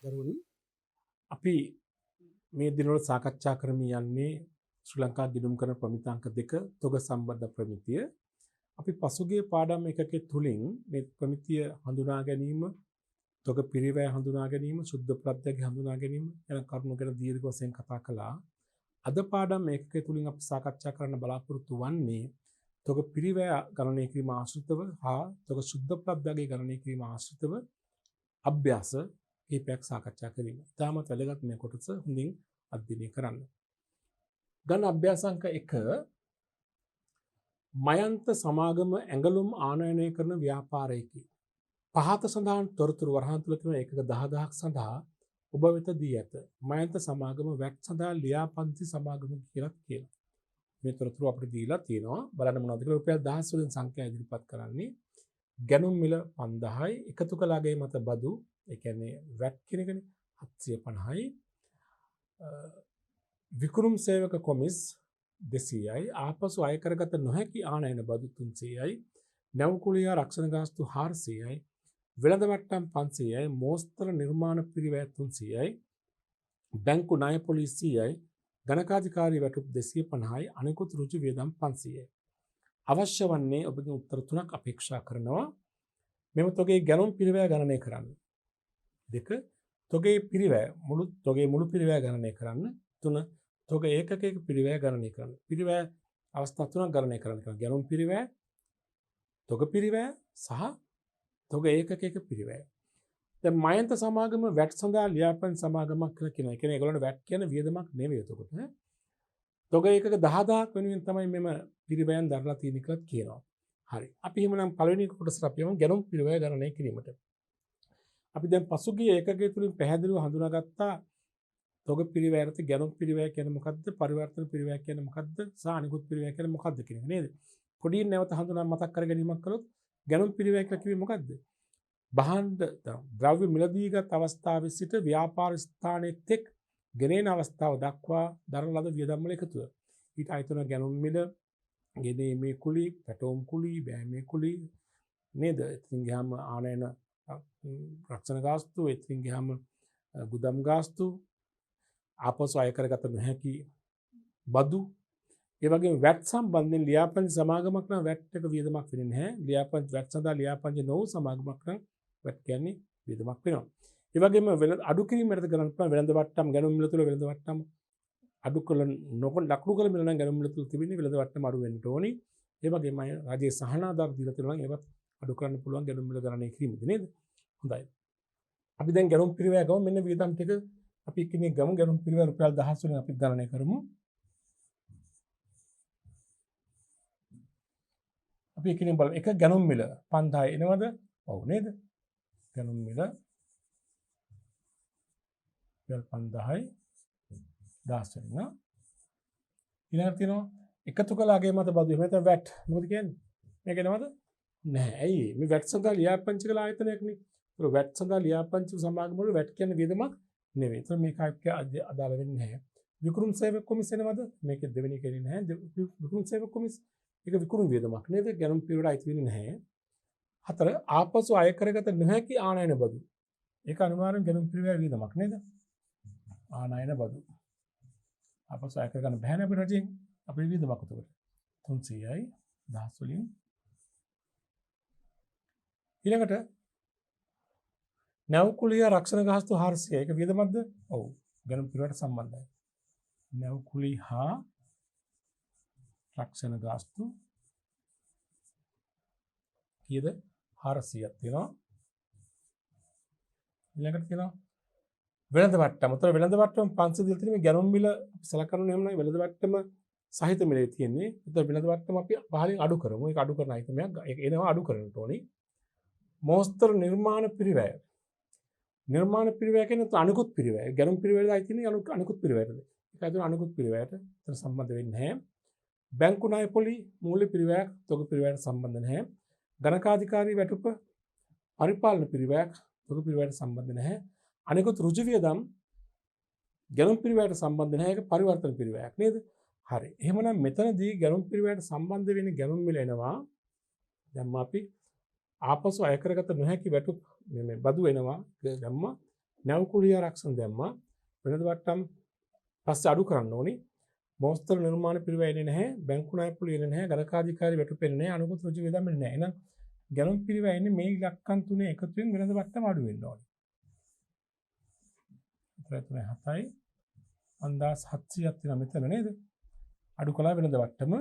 දරුවනි අපි මේ දිනවල සාකච්ඡා කරමින් යන්නේ ශ්‍රී ලංකා ගිණුම් කරන ප්‍රමිතාංක 2 තොග සම්බන්ධ ප්‍රමිතිය. අපි පසුගිය පාඩම් එකකේ තුලින් මේ ප්‍රමිතිය හඳුනා ගැනීම, තොග පිරිවැය හඳුනා ගැනීම, සුද්ධ ප්‍රත්‍යය හඳුනා ගැනීම යන කරුණු ගැන දීර්ඝ වශයෙන් කතා කළා. අද පාඩම් එකකේ තුලින් අපි සාකච්ඡා කරන්න බලාපොරොත්තු වෙන්නේ තොග පිරිවැය ගණනය කිරීම ආශ්‍රිතව හා තොග සුද්ධ ප්‍රත්‍යය ගණනය කිරීම ආශ්‍රිතව අභ්‍යාස කීපයක් සාකච්ඡා කිරීම. ඉතාමත් වැදගත් මේ කොටස හොඳින් අධ්‍යයනය කරන්න. ගණ අභ්‍යාසංක 1 මයන්ත සමාගම ඇඟලුම් ආනයනය කරන ව්‍යාපාරයකි. පහත සඳහන් තොරතුරු වරහන් තුල තියෙන එකක 10000ක් සඳහා ඔබ වෙත දී ඇත. මයන්ත සමාගම වැට් සඳහා ලියාපදිංචි සමාගම කියලා කියනවා. මේ තොරතුරු අපිට දීලා තියෙනවා. බලන්න මොනවද කියලා රුපියල් 1000 වලින් සංඛ්‍යා ඉදිරිපත් කරන්නේ. ගැනුම් මිල 5000යි එකතු කළාගේ මත බදු ඒ කියන්නේ වැට් කියන එකනේ 750යි විකුණුම් සේවක කොමිස් 200යි ආපසු අය කරගත නොහැකි ආනයන බදු 300යි නැවුකුලියා රක්ෂණ ගාස්තු 400යි වෙළඳ වට්ටම් 500යි මෝස්තර නිර්මාණ පිරිවැය 300යි බැංකු ණය පොලිසියයි ගණකාධිකාරී වැටුප් 250යි අනෙකුත් ඍජු වියදම් 500යි අවශ්‍ය වන්නේ ඔබගේ උත්තර තුනක් අපේක්ෂා කරනවා මෙම තොගේ ගැනුම් පිරිවැය ගණනය කරන්න. 2 තොගේ පිරිවැය මුළු පිරිවැය ගණනය කරන්න. 3 තොග ඒකකයක පිරිවැය ගණනය කරන්න. පිරිවැය අවස්ථා තුනක් ගණනය කරන්න. ගැනුම් පිරිවැය, තොග පිරිවැය සහ තොග ඒකකයක පිරිවැය. දැන් මයන්ත සමාගම වැට් සඳහා ලියාපදිංචි සමාගමක් කියලා කියනවා. ඒ කියන්නේ ඒගොල්ලන්ට වැට් කියන වියදමක් නෙවෙයි එතකොට. තොග ඒකක 10000ක් වෙනුවෙන් තමයි මෙම පිරිවැයන් දරලා තියෙන්නේ කියලා කියනවා. හරි. අපි එහෙමනම් පළවෙනි කොටසට අපි යමු ගැනුම් පිරිවැය ගණනය කිරීමට. අපි දැන් පසුගිය ඒකකයේ තුලින් පැහැදිලිව හඳුනාගත්තා තොග පිරිවැයට ගැනුම් පිරිවැය කියන්නේ මොකද්ද? පරිවර්තන පිරිවැය කියන්නේ මොකද්ද? සහ අනිකුත් පිරිවැය කියන්නේ මොකද්ද කියන එක නේද? පොඩි නැවත හඳුනා මතක් කර ගැනීමක් කළොත් ගැනුම් පිරිවැය කියලා කිව්වේ මොකද්ද? භාණ්ඩ ද්‍රව්‍ය මිලදීගත් අවස්ථාවේ සිට ව්‍යාපාර ස්ථානයේ තෙක් ගෙනෙන අවස්ථාව දක්වා දරන ලද වියදම් වල එකතුව. ඊට අයිති වෙන ගැනුම් මිල, ගෙනීමේ කුලි, පැටවුම් කුලි, බෑමේ කුලි නේද? ඉතින් ගියාම ආනයන රක්ෂණ ගාස්තු, ඉතින් ගියාම ගුදම් ගාස්තු, ආපසු අය කරගත නොහැකි බදු, ඒ වගේම වැට් සම්බන්ධයෙන් ලියාපදිංචි සමාගමක් නම් වැට් එක වියදමක් වෙන්නේ නැහැ. ලියාපදිංචි වැට් සඳහා ලියාපදිංචි නොවු සමාගමක් නම් වැට් කියන්නේ වියදමක් වෙනවා. ඒ වගේම වෙළඳ අඩු කිරීමකට කරන්න පුළුවන් වෙළඳ වට්ටම් ගැනුම් මිල තුල වෙළඳ වට්ටම් අඩු කළ ලකුණු කළ මිල නම් ගැනුම් මිල තුල තිබෙන්නේ වෙළඳ වට්ටම් අඩු වෙන්න ඕනි. ඒ වගේම රාජ්‍ය සහනාධාර දීලා තියෙනවා නම් ඒවත් අඩු කරන්න පුළුවන් ගැනුම් මිල ගණනය කිරීමද නේද? හොඳයි. අපි දැන් ගැනුම් පිරිවැය ගමු මෙන්න වියදම් ටික අපි කෙනෙක් ගමු ගැනුම් පිරිවැය රුපියල් 1000 වලින් අපි ගණනය කරමු. අපි කෙනෙක් බලමු එක ගැනුම් මිල 5000 එනවද? ඔව් නේද? ගැනුම් මිල රුපියල් 5000යි 10 වෙන. ඊළඟට තියෙනවා එකතු කළාගේ මත බදු. එහෙම නැත්නම් වැට්. මොකද කියන්නේ? මේක නේද? නැහැ. ඇයි? මේ වැට් සඳහා ලියාපදිංචි කළ ආයතනයක් නේ. ඒක වැට් සඳහා ලියාපදිංචි සමාගම වල වැට් කියන්නේ වියදමක් නෙවෙයි. ඒක මේක අදාළ වෙන්නේ නැහැ. විකුණුම් සේවක කොමිස් එනවද? මේක දෙවෙනි එකේ නැහැ. විකුණුම් සේවක කොමිස් ඒක විකුණුම් වියදමක් නේද? ගැනුම් පිරිවැයට අයිති වෙන්නේ නැහැ. 4 ආපසු අය කරගත නොහැකි ආනයන බදු. ඒක අනිවාර්යෙන් ගැනුම් පිරිවැය වියදමක් නේද? ආනයන බදු. ආපසු අය කරගන්න බැහැ නේ අපේ රජෙන්. අපේ වියදමක් උතකොට. 300යි 10 වලින්. ඊළඟට නැවුකුලිය රක්ෂණ ගාස්තු 400යි. ඒක වියදමක්ද? ඔව්. ගැනුම් පිරිවැයට සම්බන්ධයි. නැවුකුලි හා රක්ෂණ ගාස්තු කීයද? 400ක් තියෙනවා. ඊළඟට තියෙනවා වෙළඳ වට්ටම. උතර වෙළඳ වට්ටම 500 දීලා තියෙන මේ ගැනුම් මිල සලකනවා එහෙම නම් වෙළඳ වට්ටම සහිත මිලේ තියෙන්නේ. උතර වෙළඳ වට්ටම අපි පහලින් අඩු කරමු. ඒක අඩු කරන අයිටමයක්. ඒක එනවා අඩු කරන්න ඕනේ. මෝස්තර නිර්මාණ පිරිවැය. නිර්මාණ පිරිවැය කියන්නේ අනිකුත් පිරිවැය. ගැනුම් පිරිවැයද අයිති තියෙන්නේ අනිකුත් පිරිවැයටද? ඒක අයිති අනිකුත් පිරිවැයට. ඒතර සම්බන්ධ වෙන්නේ නැහැ. බැංකු ණය පොලි මූල්‍ය පිරිවැයක් තොග පිරිවැයට සම්බන්ධ නැහැ. ගණකාධිකාරී වැටුප පරිපාලන පිරිවැයක් තොග පිරිවැයට සම්බන්ධ නැහැ. අනිකුත් ඍජු වියදම් ගැනුම් පිරිවැයට සම්බන්ධ නැහැ. ඒක පරිවර්තන පිරිවැයක් නේද? හරි. එහෙමනම් මෙතනදී ගැනුම් පිරිවැයට සම්බන්ධ වෙන්නේ ගැනුම් මිල එනවා. දැන් අපි ආපසු අය කරගත නොහැකි වැටුප් මේ බදු එනවා. දැම්මා නැවකුලිය ආරක්ෂණ දැම්මා. වෙළඳ වට්ටම් පස්සේ අඩු කරන්න ඕනි. මෝස්තර නිර්මාණ පිරිවැය එන්නේ නැහැ. බැංකු ණය පොලි එන්නේ නැහැ. ගණකාධිකාරී වැටුපෙන්නේ නැහැ. අනුගත ඍජු වියදම් එන්නේ නැහැ. එහෙනම් ගැනුම් පිරිවැය එන්නේ මේ ඉලක්කම් තුනේ එකතුවෙන් වෙළඳ වට්ටම අඩු වෙන්න ඕනි. 3.7යි 5700ක් තියෙනවා මෙතන නේද? අඩු කළා වෙළඳ වට්ටම.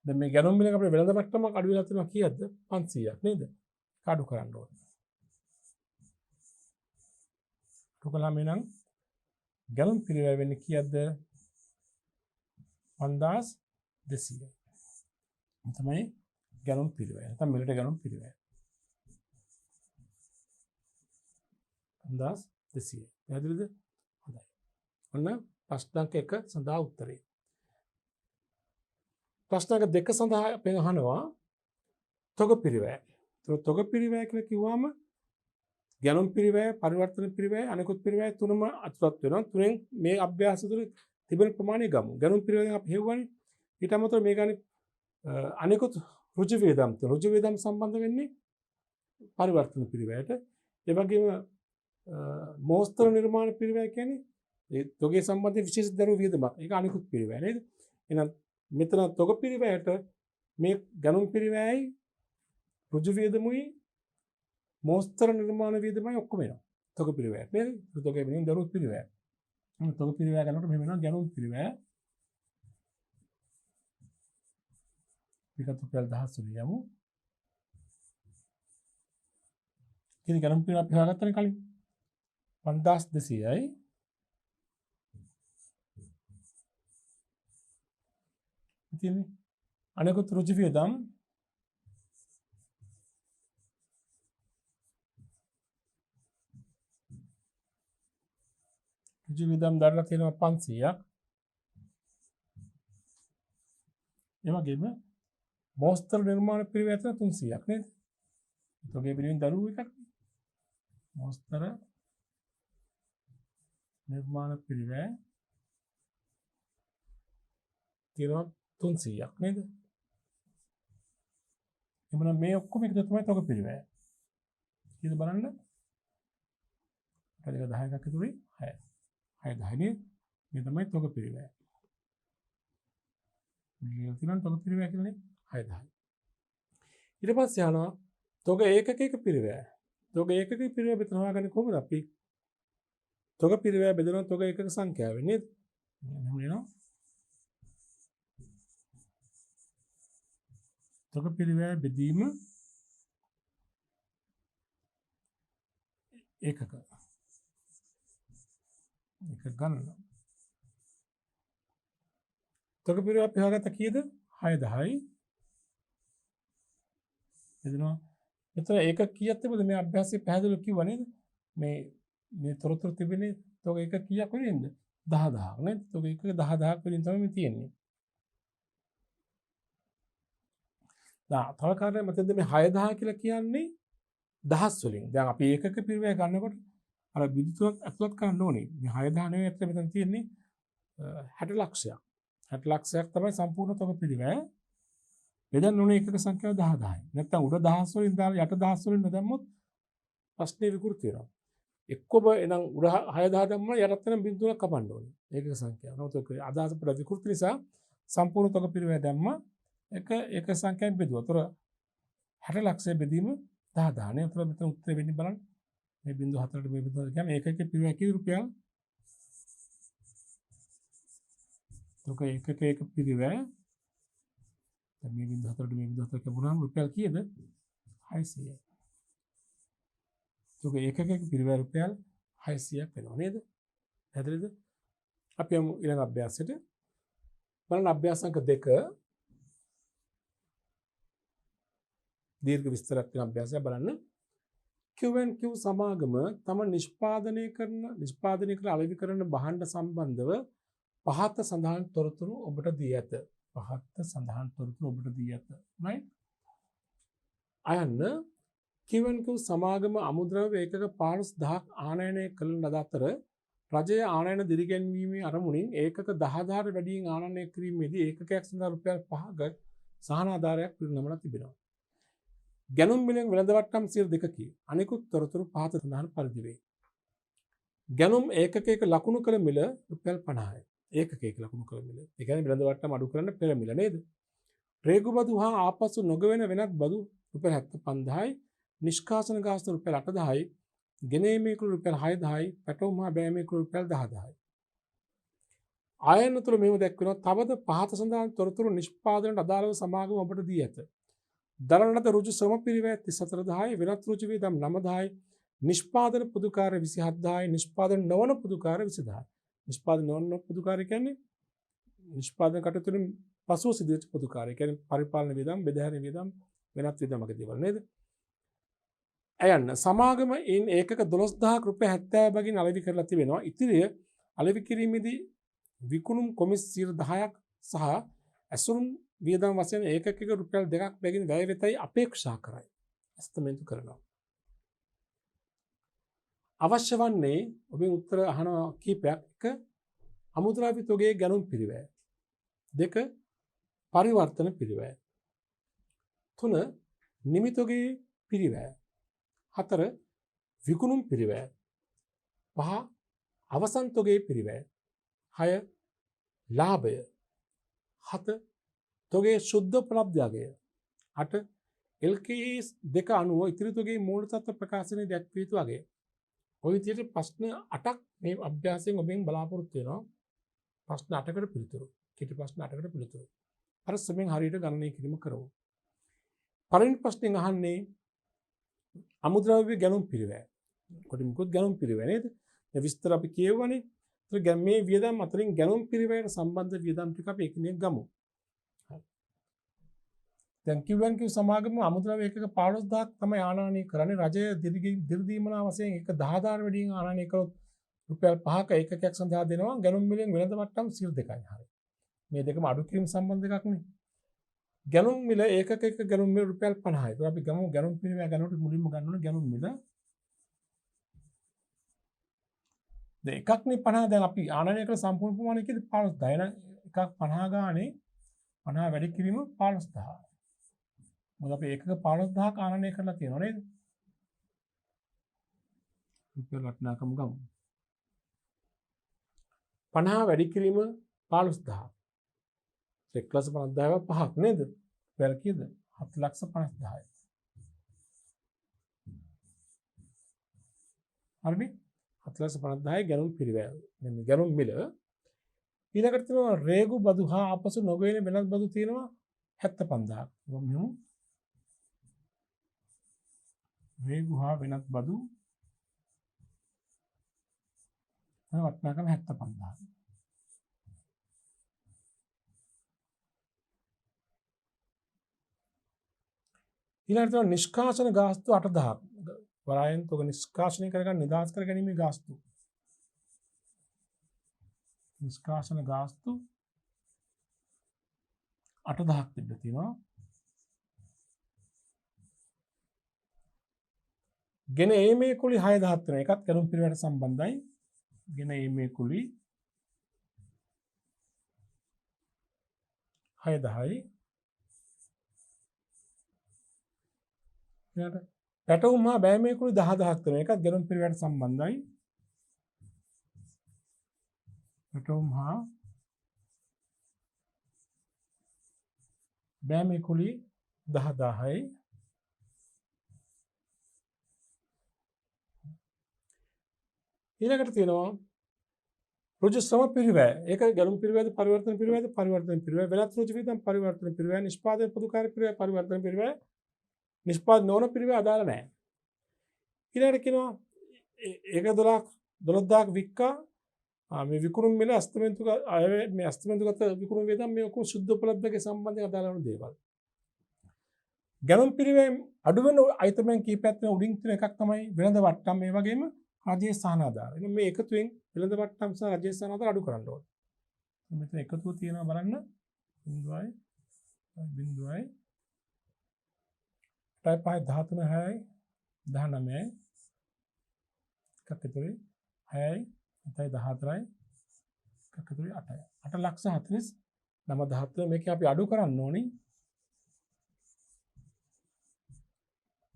දැන් මේ ගැනුම් මිලක අපේ වෙළඳ වට්ටමක් අඩු වෙලා තියෙනවා කීයක්ද? 500ක් නේද? ඒක අඩු කරන්න ඕනේ. අඩු කළාම එනං ගැනුම් පිරිවැය වෙන්නේ කීයක්ද? 5200යි. තමයි ගැනුම් පිරිවැය. නැත්නම් මිලට ගැනුම් පිරිවැය. 5200යි. පැහැදිලිද? හොඳයි. ඔන්න ප්‍රශ්න අංක 1 සඳහා උත්තරේ. ප්‍රශ්න අංක 2 සඳහා අපෙන් අහනවා තොග පිරිවැය. තොග පිරිවැය කියලා කිව්වම ගැනුම් පිරිවැය, පරිවර්තන පිරිවැය, අනිකුත් පිරිවැය තුනම අතුලත් වෙනවා. තුනෙන් මේ අභ්‍යාස තුන තිබෙන ප්‍රමාණය ගමු. ගැනුම් පිරිවැයෙන් අපි හෙව්වනේ. ඊට අමතරව මේ ගානේ අනිකුත් ඍජු වියදම් තියෙනවා. ඍජු වියදම් සම්බන්ධ වෙන්නේ පරිවර්තන පිරිවැයට. ඒ වගේම මෝස්තර නිර්මාණ පිරිවැය කියන්නේ ඒ තොගේ සම්බන්ධ විශේෂ දරුණු වියදමක්. ඒක අනිකුත් පිරිවැය නේද? එහෙනම් මෙතන තොග පිරිවැයට මේ ගැනුම් පිරිවැයයි ඍජු වියදමුයි මෝස්තර නිර්මාණ වියදමයි ඔක්කොම එනවා. තොග පිරිවැය නේද? තොගේ වෙනින් දරුණු පිරිවැය. තොග පිරිවැය ගන්නකොට මෙහෙම වෙනවා ගැනුම් පිරිවැය. විකල්ප රුපියල් 1000 යමු. ඉතින් ගැනුම් පිරිවැය අපි හොයාගත්තනේ කලින්. 5200යි. ඉතින් අනිකුත් ඍජු වියදම් දරලා තියෙනවා 500ක්. ඒ වගේම මෝස්තර නිර්මාණ පිරිවැය 300ක් නේද? ඒකේ පිරිවෙන් දරුවෝ එකක්. මෝස්තර නිර්මාණ පිරිවැය තියෙනවා 300ක් නේද? එමුනම් මේ ඔක්කොම එකතු තමයි තොග පිරිවැය. කීයද බලන්න? කලික 10ක් එකතුයි 6. 6 10 නේ. මේ තමයි තොග පිරිවැය. මේ තියෙන තොග පිරිවැය කියලානේ 6 10. ඊට පස්සේ යනවා තොග ඒකකයක පිරිවැය. තොග ඒකකයක පිරිවැය බෙදලා හොයාගන්නේ කොහොමද අපි? තොග පිරිවැය බෙදන තොග ඒකක සංඛ්‍යාවෙන් නේද? එහෙනම් එනවා තොග පිරිවැය බෙදීම ඒකක ගණන. තොග පිරිවැය අපි හොයාගත්ත කීයද? 6 10යි. එදෙනවා මෙතන ඒකක කීයක් තිබුණද මේ අභ්‍යාසයේ පැහැදිලිව කිව්වා නේද? මේ තොරතුරු තිබෙන්නේ තොග ඒකක කීයක් වෙනින්ද? 10000ක් නේද? තොග ඒකක 10000ක් වෙනින් තමයි මේ තියෙන්නේ. තව කාරණයක් මතකද මේ 6000 කියලා කියන්නේ දහස් වලින්. දැන් අපි ඒකක පිරිවැය ගන්නකොට අර විදුලත් අතුලත් කරන්න ඕනේ. මේ 6000 නෙවෙයි අතට මෙතන තියෙන්නේ 60 ලක්ෂයක්. 60 ලක්ෂයක් තමයි සම්පූර්ණ තොග පිරිවැය. බෙදන්න ඕනේ එකක සංඛ්‍යාව 10000යි. නැත්තම් උඩ දහස් වලින් දාලා යට දහස් වලින් නොදැම්මොත් ප්‍රශ්නේ විකෘති වෙනවා. එක්කම එනම් උඩ 6000 දැම්මම යටත් වෙන බිඳුවක් කපන්න ඕනේ. ඒකක සංඛ්‍යාව. නමුත් ඒක අදහස පොඩ විකෘති නිසා සම්පූර්ණ තොග පිරිවැය දැම්මා. එක සංඛ්‍යාවෙන් බෙදුවා. ඒතර 60 ලක්ෂය බෙදීම 10000 නේ. ඒතර මෙතන උත්තරේ වෙන්නේ බලන්න. මේ බිඳුව 4ට මේ බිඳුව කියන්නේ ඒකක පිරිවැය කී රුපියල්? තොග ඒකක පිරිවැය දැන් මේ බිඳුව 4ට මේ බිඳුව 4 කැපුණාම රුපියල් කීයද? 600යි. තොග ඒකක පිරිවැය රුපියල් 600ක් වෙනවා නේද? පැහැදිලිද? අපි යමු ඊළඟ අභ්‍යාසයට. බලන්න අභ්‍යාස අංක 2 දීර්ඝ විස්තරයක් වෙන අභ්‍යාසයක් බලන්න. Q&Q සමාගම තම නිෂ්පාදනය කළ අලෙවි කරන භාණ්ඩ සම්බන්ධව පහත සඳහන් තොරතුරු ඔබට දී ඇත. පහත සඳහන් තොරතුරු ඔබට දී ඇත. right? අයන්න Q&Q සමාගම අමුද්‍රව්‍ය ඒකක 15000ක් ආනයනය කළ ලද අතර රජය ආනයන දිරිගැන්වීමේ අරමුණින් ඒකක 10000ට වැඩියෙන් ආනයනය කිරීමේදී ඒකකයක් සඳහා රුපියල් 5ක සහනාධාරයක් පිරිනමලා තිබෙනවා. ගැනුම් මිලෙන් වෙළඳ වට්ටම් 2කී අනෙකුත් තොරතුරු පහත සඳහන් පරිදි වේ. ගැනුම් ඒකකයක ලකුණු කළ මිල රුපියල් 50යි. ඒකකයක ලකුණු කළ මිල. ඒ කියන්නේ වෙළඳ වට්ටම් අඩු කරන්න පෙර මිල නේද? රේගු බදු හා ආපසු නොගෙවෙන වෙනත් බදු රුපියල් 75000යි, නිෂ්කාසන ගාස්තු රුපියල් 8000යි, ගෙනීමේ කුළු රුපියල් 6000යි, පැටවුම් හා බෑමේ කුළු රුපියල් 10000යි. ආයන තුළ මෙව දැක්වෙනවා. තවද පහත සඳහන් තොරතුරු නිෂ්පාදනයට අදාළව සමාගම ඔබට දී ඇත. දරන ලද ඍජු ශ්‍රම පිරිවැය 34000යි, වෙනත් ඍජු වියදම් 9000යි, නිෂ්පාදන පොදු කාර්ය 27000යි, නිෂ්පාදන නොවන පොදු කාර්ය 20000යි. නිෂ්පාදන නොවන පොදු කාර්ය කියන්නේ නිෂ්පාදන කටයුතු වලින් පසුව සිදුවෙච්ච පොදු කාර්ය. කියන්නේ පරිපාලන වියදම්, බෙදාහැරීම වියදම්, වෙනත් වියදම් වගේ දේවල් නේද? අයන්න සමාගම ඉන් ඒකක 12000ක රුපියල් 70 බැගින් අලෙවි කරලා තිබෙනවා. ඉතිරිය අලෙවි කිරීමේදී විකුණුම් කොමිස් 10ක් සහ ඇසුරුම් වියදම් වශයෙන් ඒකකයක රුපියල් 2ක් බැගින් වැය වෙතයි අපේක්ෂා කරයි. ඇස්තමේන්තු කරනවා. අවශ්‍ය වන්නේ ඔබෙන් උත්තර අහන කීපයක්. 1. අමුද්‍රව්‍ය තොගයේ ගැනුම් පිරිවැය. 2. පරිවර්තන පිරිවැය. 3. නිමි තොගයේ පිරිවැය. 4. විකුණුම් පිරිවැය. 5. අවසන් තොගයේ පිරිවැය. 6. ලාභය. 7. තොගේ ශුද්ධ උපලබ්ධයගය. 8. LKS 2 අනුව ඉතිරි තොගේ මූල තත්ත්ව ප්‍රකාශනයේ දැක්විය යුතු අගය. ඔය විදිහට ප්‍රශ්න 8ක් මේ අභ්‍යාසයෙන් ඔබෙන් බලාපොරොත්තු වෙනවා. ප්‍රශ්න 8කට පිළිතුරු. කෙටි ප්‍රශ්න 8කට පිළිතුරු. පරිස්සමෙන් හරියට ගණනය කිරීම කරමු. පළවෙනි ප්‍රශ්نين අහන්නේ අමුද්‍රව්‍ය ගැනුම් පිරිවැය. කොටිමුකුත් ගැනුම් පිරිවැය නේද? මේ විස්තර අපි කියවනේ. ඒතර මේ වියදම් අතරින් ගැනුම් පිරිවැයට සම්බන්ධ වියදම් ටික අපි එකිනෙක ගමු. දැන් QNQ සමාගම අමුද්‍රව්‍ය එකක 15000ක් තමයි ආනයනය කරන්නේ. රජය දිරිදීමනා වශයෙන් එක 10000 වැඩියෙන් ආනයනය කළොත් රුපියල් 5ක ඒකකයක් සඳහා දෙනවා. ගැනුම් මිලෙන් වෙළඳ වට්ටම් 2යි හරිය. මේ දෙකම අඩු කිරීම සම්බන්ධ එකක් නේ. ගැනුම් මිල ඒකක එක ගැනුම් මිල රුපියල් 50යි. ඒක අපි ගමු ගැනුම් පිරිවැය ගන්නකොට මුලින්ම ගන්න ඕනේ ගැනුම් මිල. දැන් එකක් නේ 50. දැන් අපි ආනයනය කළ සම්පූර්ණ ප්‍රමාණය කීයද 15000. එහෙනම් එකක් 50 ගානේ 50 වැඩි කිරීම 15000. මොකද අපි ඒකක 15000ක් ආනයනය කරලා තියෙනවා නේද? රුපියල් වටිනාකම ගමු. 50 වැඩි කිරීම 15000. 1,50,000 5ක් නේද? රුපියල් කීයද? 7,50,000යි. හරිනේ? 7,50,000යි ගැනුම් පිරිවැය. මේ ගැනුම් මිල. ඊළඟට තියෙනවා රේගු බදු හා ආපසු නොගෙවෙන වෙනත් බදු තියෙනවා 75,000ක්. මෙමු රේගු හා වෙනත් බදු වටිනාකම 75,000. ඊළඟට තියෙනවා නිෂ්කාශන ගාස්තු 8,000ක්. වරායන් තොග නිෂ්කාශනය කරගන්න නිදහස් කර ගැනීමේ ගාස්තු. නිෂ්කාශන ගාස්තු 8,000ක් තිබ්බ තියෙනවා. ගෙන ඒමේ කුලි 6,000ක් තියෙනවා. එකත් ගැනුම් පිරිවැයට සම්බන්ධයි. ගෙන ඒමේ කුලි 6,000යි. ඊළඟට පැටවුම් හා බෑමේ කුලි 10,000ක් තියෙනවා. එකත් ගැනුම් පිරිවැයට සම්බන්ධයි. පැටවුම් හා බෑමේ කුලි 10,000යි. ඊළඟට තියෙනවා ඍජු ශ්‍රම පිරිවැය. ඒක ගැනුම් පිරිවැයද පරිවර්තන පිරිවැයද? පරිවර්තන පිරිවැය. වෙනත් ඍජු වියදම් පරිවර්තන පිරිවැය. නිෂ්පාදන පොදු කාර්ය පිරිවැය පරිවර්තන පිරිවැය. නිෂ්පාදන නොවන පිරිවැය අදාළ නැහැ. ඊළඟට කියනවා ඒක 12000ක් වික්කා මේ විකුණුම් මිල අස්තමේන්තු මේ අස්තමේන්තුගත විකුණුම් වියදම් මේ ඔක්කොම සුද්ධ උපලබ්ධකේ සම්බන්ධයෙන් අදාළ වෙන දේවල්. ගැනුම් පිරිවැය අඩු වෙන අයිතමෙන් කීපයක් තියෙන උඩින් තියෙන එකක් තමයි වෙළඳ වට්ටම්. මේ වගේම රජයේ සහනාධාර. එහෙනම් මේ එකතුවෙන් වෙළඳ වට්ටම් සහ රජයේ සහනාධාර අඩු කරන්න ඕනේ. මෙතන එකතුව තියෙනවා බලන්න 0.0යි 0.0යි 13යි 19යි එකක් ඉතුරුයි 6යි 14යි එකක් ඉතුරුයි 8යි 8,49,000 මේක අපි අඩු කරන්න ඕනි.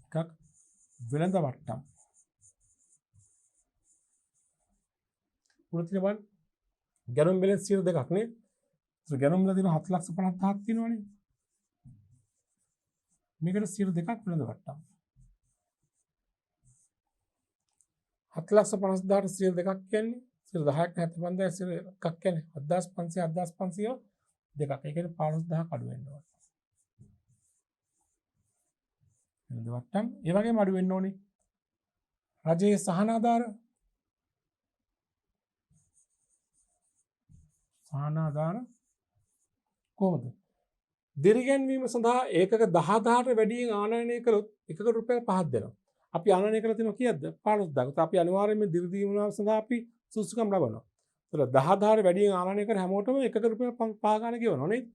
එකක් වෙළඳ වට්ටම්. පුරුදු බලන්න. ගැනුම් බැලන්ස් 2ක් නේ. ඒක ගැනුම් වල තියෙන 7,50,000ක් තියෙනවනේ. මේකට 2ක් වෙළඳ වට්ටම්. 7,50,000ට 2ක් කියන්නේ 10ක් 75,000 එකක් කියන්නේ 7,500 දෙකක්. ඒ කියන්නේ 15,000ක් අඩු වෙන්න ඕනේ. වෙළඳ වට්ටම් ඒ වගේම අඩු වෙන්න ඕනේ. රජයේ සහන ආධාර කොහොමද? දිරිගැන්වීම සඳහා ඒකක 10,000ට වැඩියෙන් ආනයනය කළොත් එකක රුපියල් 5ක් දෙනවා. අපි ආනයනය කරලා තියෙනවා කීයක්ද? 15,000ක්. අපි අනිවාර්යයෙන්ම දිරිදීම සඳහා අපි සුසුකම් ලබනවා. ඒතර 10,000ට වැඩියෙන් ආනයනය කර හැමෝටම එකක රුපියල් 5 ගාණ ගෙවනවා නේද?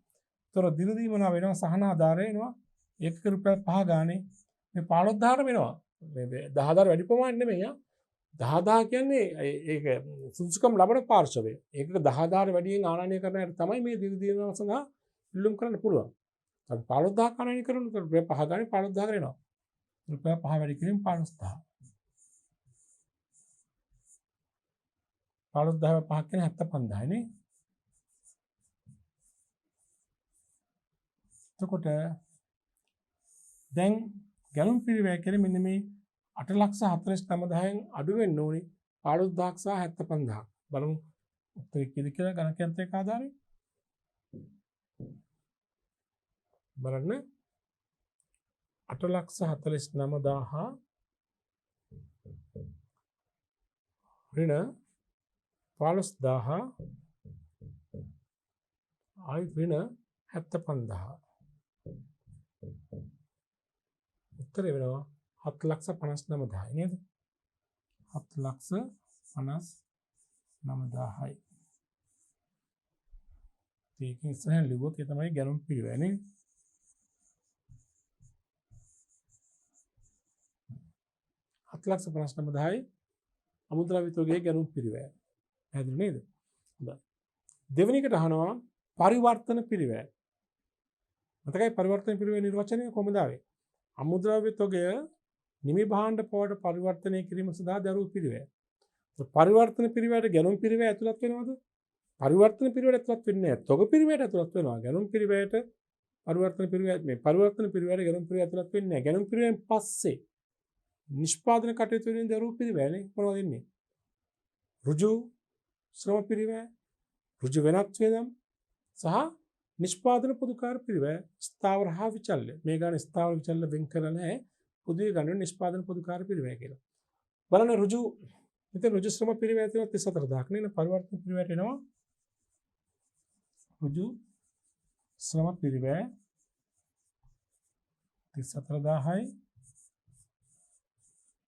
ඒතර දිරිදීම වෙනවා සහන ආධාරය එනවා එකක රුපියල් 5 ගානේ මේ 15,000ට වෙනවා. මේ 10,000 වැඩි ප්‍රමාණයක් නෙමෙයි. 10,000 කියන්නේ ඒක සුසුකම් ලබන පාර්ශවය. ඒකක 10,000ට වැඩියෙන් ආනයනය කරන අයට තමයි මේ දිරිදීම සඳහා ඉල්ලුම් කරන්න පුළුවන්. අපි 15,000ක් ආනයනය කරනකොට රුපියල් 5 ගානේ 15,000කට එනවා. රුපියල් 5 වැඩි කිරීම 15,000. 15,000 5ක් කියන්නේ 75,000 නේ. එතකොට දැන් ගැනුම් පිරිවැය කියන්නේ මෙන්න මේ 8,49,000න් අඩු වෙන්න ඕනේ 15,000ක් සහ 75,000ක්. බලමු උත්තරේ කීයද කියලා ගණක යන්ත්‍රයක ආධාරයෙන්. බලන්න 8,49,000 ऋण 15,000 ආයි ऋण 75,000. උත්තරේ වෙනවා 7,59,000 නේද? 7,59,000යි. ඒකෙන් ඉස්සරහින් ලිව්වොත් ඒ තමයි ගැනුම් පිරිවැය නේද? ලක්ෂ 59,000යි අමුද්‍රව්‍ය තොගයේ ගැනුම් පිරිවැය. පැහැදිලි නේද? හොඳයි. දෙවෙනි එකට අහනවා පරිවර්තන පිරිවැය. මතකයි පරිවර්තන පිරිවැය නිර්වචනය කොහොමද ආවේ? අමුද්‍රව්‍ය තොගය නිමි භාණ්ඩ පොවට පරිවර්තනය කිරීම සඳහා දරූ පිරිවැය. පරිවර්තන පිරිවැයට ගැනුම් පිරිවැය ඇතුළත් වෙනවද? පරිවර්තන පිරිවැයට ඇතුළත් වෙන්නේ නැහැ. තොග පිරිවැයට ඇතුළත් වෙනවා. ගැනුම් පිරිවැයට පරිවර්තන පිරිවැය මේ පරිවර්තන පිරිවැයට ගැනුම් පිරිවැය ඇතුළත් වෙන්නේ නැහැ. ගැනුම් පිරිවැයෙන් පස්සේ නිෂ්පාදන කටයුතු වලින් දරූ පිරිවැයනේ මොනවද වෙන්නේ? ඍජු ශ්‍රම පිරිවැය, ඍජු වෙනත් වේදම් සහ නිෂ්පාදන පොදුකාර පිරිවැය ස්ථාවර හා විචල්්‍ය. මේ ගාන ස්ථාවර විචල්්‍ය වෙන් කරලා නැහැ. පොදුවේ ගන්න නිෂ්පාදන පොදුකාර පිරිවැය කියලා. බලන්න ඍජු මෙතන ඍජු ශ්‍රම පිරිවැය තියෙනවා 34,000ක් නේ. පරිවර්තන පිරිවැයට එනවා ඍජු ශ්‍රම පිරිවැය 34,000යි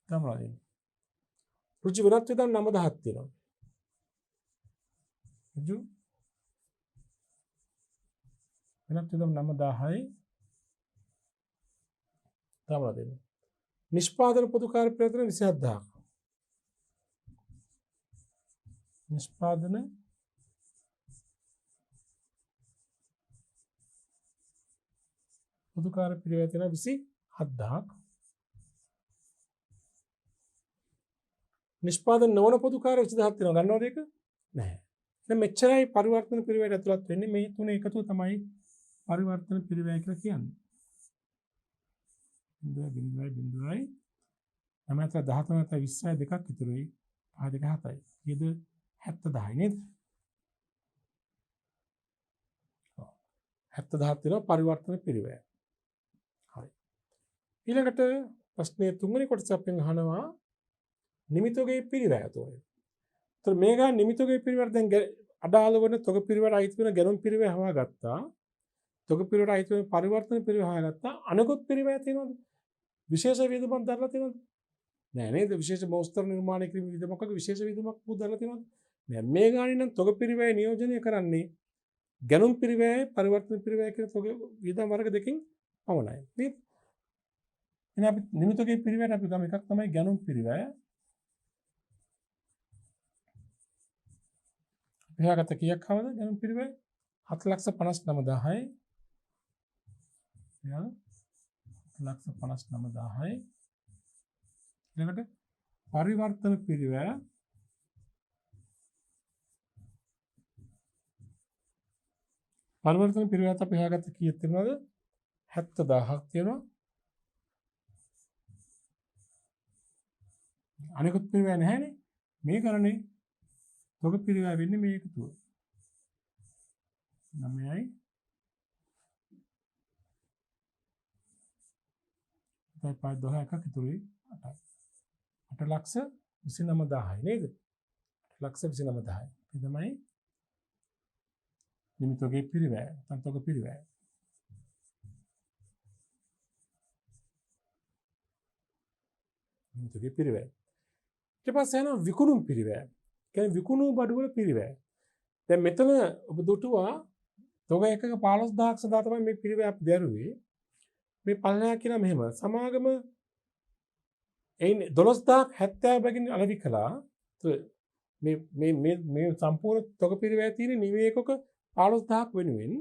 තමයි. ඍජු වෙනත් වේදම් 9,000ක් තියෙනවා. ඍජු වෙනත් වේදම් 9,000යි තමයි. නිෂ්පාදන පොදුකාර පිරිවැය 27,000ක්. නිෂ්පාදන පොදුකාර පිරිවැය 27,000ක්. නිෂ්පාදන නොවන පොදුකාර 20,000ක් තියෙනවා. ගන්නවද ඒක? නැහැ. දැන් මෙච්චරයි පරිවර්තන පිරිවැයට ඇතුළත් වෙන්නේ. මේ තුන එකතුව තමයි පරිවර්තන පිරිවැය කියලා කියන්නේ. බිඳුවයි 9 13 20 දෙකක් ඉතුරුයි. 5 2 7යි. ඊද 70,000යි නේද? 70,000ක් තියෙනවා පරිවර්තන පිරිවැය. හරි. ඊළඟට ප්‍රශ්නේ තුන්වෙනි කොටස අපෙන් අහනවා නිමිතෝගේ පිරිවැය තෝරන්න. ඒතර මේ ගාන නිමිතෝගේ පිරිවැය දැන් අඩාල වන තොග පිරිවැයට අයිති වෙන ගැනුම් පිරිවැය හොයාගත්තා. තොග පිරිවැයට අයිති වෙන පරිවර්තන පිරිවැය හොයාගත්තා. අනගොත් පිරිවැය තියෙනවද? විශේෂ වියදමක් දරලා තියෙනවද? නෑ නේද? විශේෂ මෝස්තර නිර්මාණය කිරීම වියදමක් වගේ විශේෂ වියදමක් පුදලා තියෙනවද? නෑ. මේ ගානේ නම් තොග පිරිවැය නියෝජනය කරන්නේ ගැනුම් පිරිවැය පරිවර්තන පිරිවැය කියන තොග වියදම් වර්ග දෙකකින් පමණයි. නේද? එහෙනම් අපි නිමිතෝගේ පිරිවැයට අපි ගම එකක් තමයි ගැනුම් පිරිවැය. එයාගත කීයක් ආවද ගැනුම් පිරිවැය? 7,59,000යි. 7,59,000යි. ඊළඟට පරිවර්තන පිරිවැය පරිවර්තන පිරිවැයත් අපි හොයාගත්ත කීයක් තියෙනවද? 70000ක් තියෙනවා. අනිකුත් පිරිවැය නැහැනේ. මේ කරන්නේ තොග පිරිවැය වෙන්නේ මේ එකතුව. 9යි 12ක් ඉතුරුයි 8යි. 8,29,000යි නේද? 8,29,000යි. ඒ තමයි නිමිතෝගේ පිරිවැය. නැත්නම් තොග පිරිවැය. නිමිතෝගේ පිරිවැය. ඊට පස්සේ යනවා විකුණුම් පිරිවැය. කියන්නේ විකුණුම් බඩුවල පිරිවැය. දැන් මෙතන ඔබ දුටුවා තොග එකක 15000ක් සඳහා තමයි මේ පිරිවැය අපි දැරුවේ. මේ පල්ලෙහා කියන මෙහෙම සමාගම එයින් 12000ක් 70 බැගින් අලෙවි කළා. මේ සම්පූර්ණ තොග පිරිවැය තියෙන නිවේකක 15000ක් වෙනුවෙන්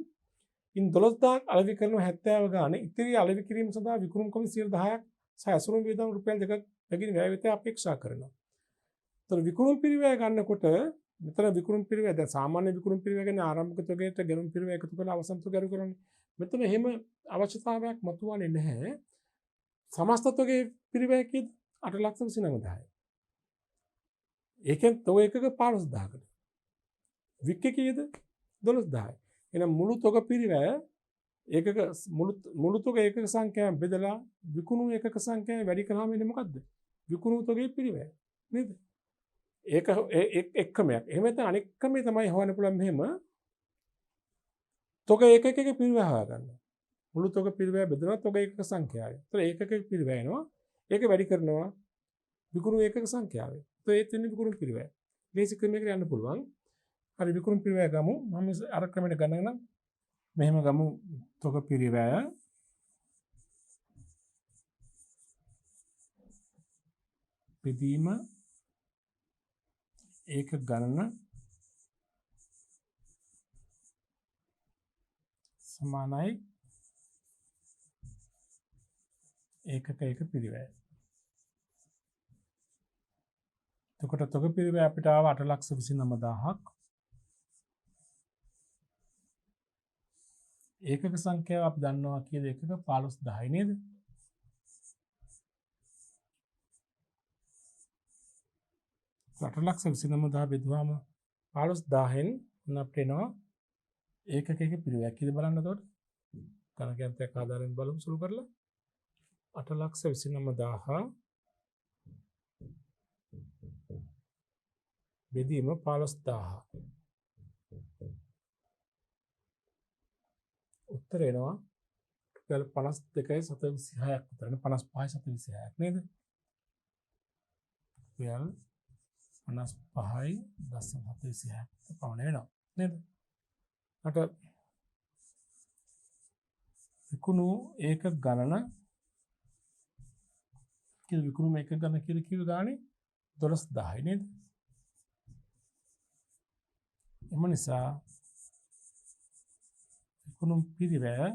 ඉන් 12000ක් අලෙවි කරනවා 70 ගානේ. ඉතිරි අලෙවි කිරීම සඳහා විකුණුම් කොමිසිය 10ක් සහ ඇසුරුම් වියදම් රුපියල් 2ක් බැගින් වැය වෙත අපේක්ෂා කරනවා. ඒතර විකුණුම් පිරිවැය ගන්නකොට මෙතන විකුණුම් පිරිවැය දැන් සාමාන්‍ය විකුණුම් පිරිවැය කියන්නේ ආරම්භක තොගයට ගැනුම් පිරිවැය එකතු කරලා අවසන් තොග අරු කරන්නේ. මෙතන එහෙම අවශ්‍යතාවයක් මතුවන්නේ නැහැ. සමස්ත තොගේ පිරිවැය කීයද? 8,29,000යි. ඒකෙන් තොග එකක 15000කට. වික් කීයද? 12000යි. එහෙනම් මුළු තොග පිරිවැය ඒකක මුළු තොග ඒකක සංඛ්‍යාවෙන් බෙදලා විකුණු ඒකක සංඛ්‍යාව වැඩි කළාම එන්නේ මොකද්ද? විකුණු තොගේ පිරිවැය. නේද? ඒක එක්කමයක්. එහෙම නැත්නම් අනෙක් ක්‍රමය තමයි හොයන්න පුළුවන් මෙහෙම. තොග ඒකකයක පිරිවැය හොයාගන්න. මුළු තොග පිරිවැය බෙදනවා තොග ඒකක සංඛ්‍යාවෙන්. ඒතර ඒකකයක පිරිවැය එනවා. ඒක වැඩි කරනවා විකුණු ඒකක සංඛ්‍යාවෙන්. ඒතර ඒ තියෙන විකුණු පිරිවැය. ලේසි ක්‍රමයකට යන්න පුළුවන්. හරි විකුණු පිරිවැය ගමු. මම අර ක්‍රමයට ගණන් මෙහෙම ගමු තොග පිරිවැය බෙදීම ඒක ගණන සමානයි ඒකක ඒක පිරිවැය. එතකොට තොග පිරිවැය අපිට ආව 8,29,000ක්. ඒකක සංඛ්‍යාව අපි දන්නවා කියලා ඒකක 15000යි නේද? So 8,29,000 බෙදුවාම 15000න් අපිට එනවා ඒකක එක පිරිවැය. කීයද බලන්න එතකොට? ගණකයන්තයක් ආධාරයෙන් බලමු සුළු කරලා. 8,29,000 බෙදීම 15000. උත්තර එනවා රුපියල් 52.726ක් විතර නේ 55.726ක් නේද? රුපියල් 55.726ක් පමණ වෙනවා නේද? අට විකුණු ඒකක ගණන කියලා විකුණු ඒකක ගණන කියලා කිව්ව ගානේ 12000යි නේද? එම නිසා විකුණු පිරිවැය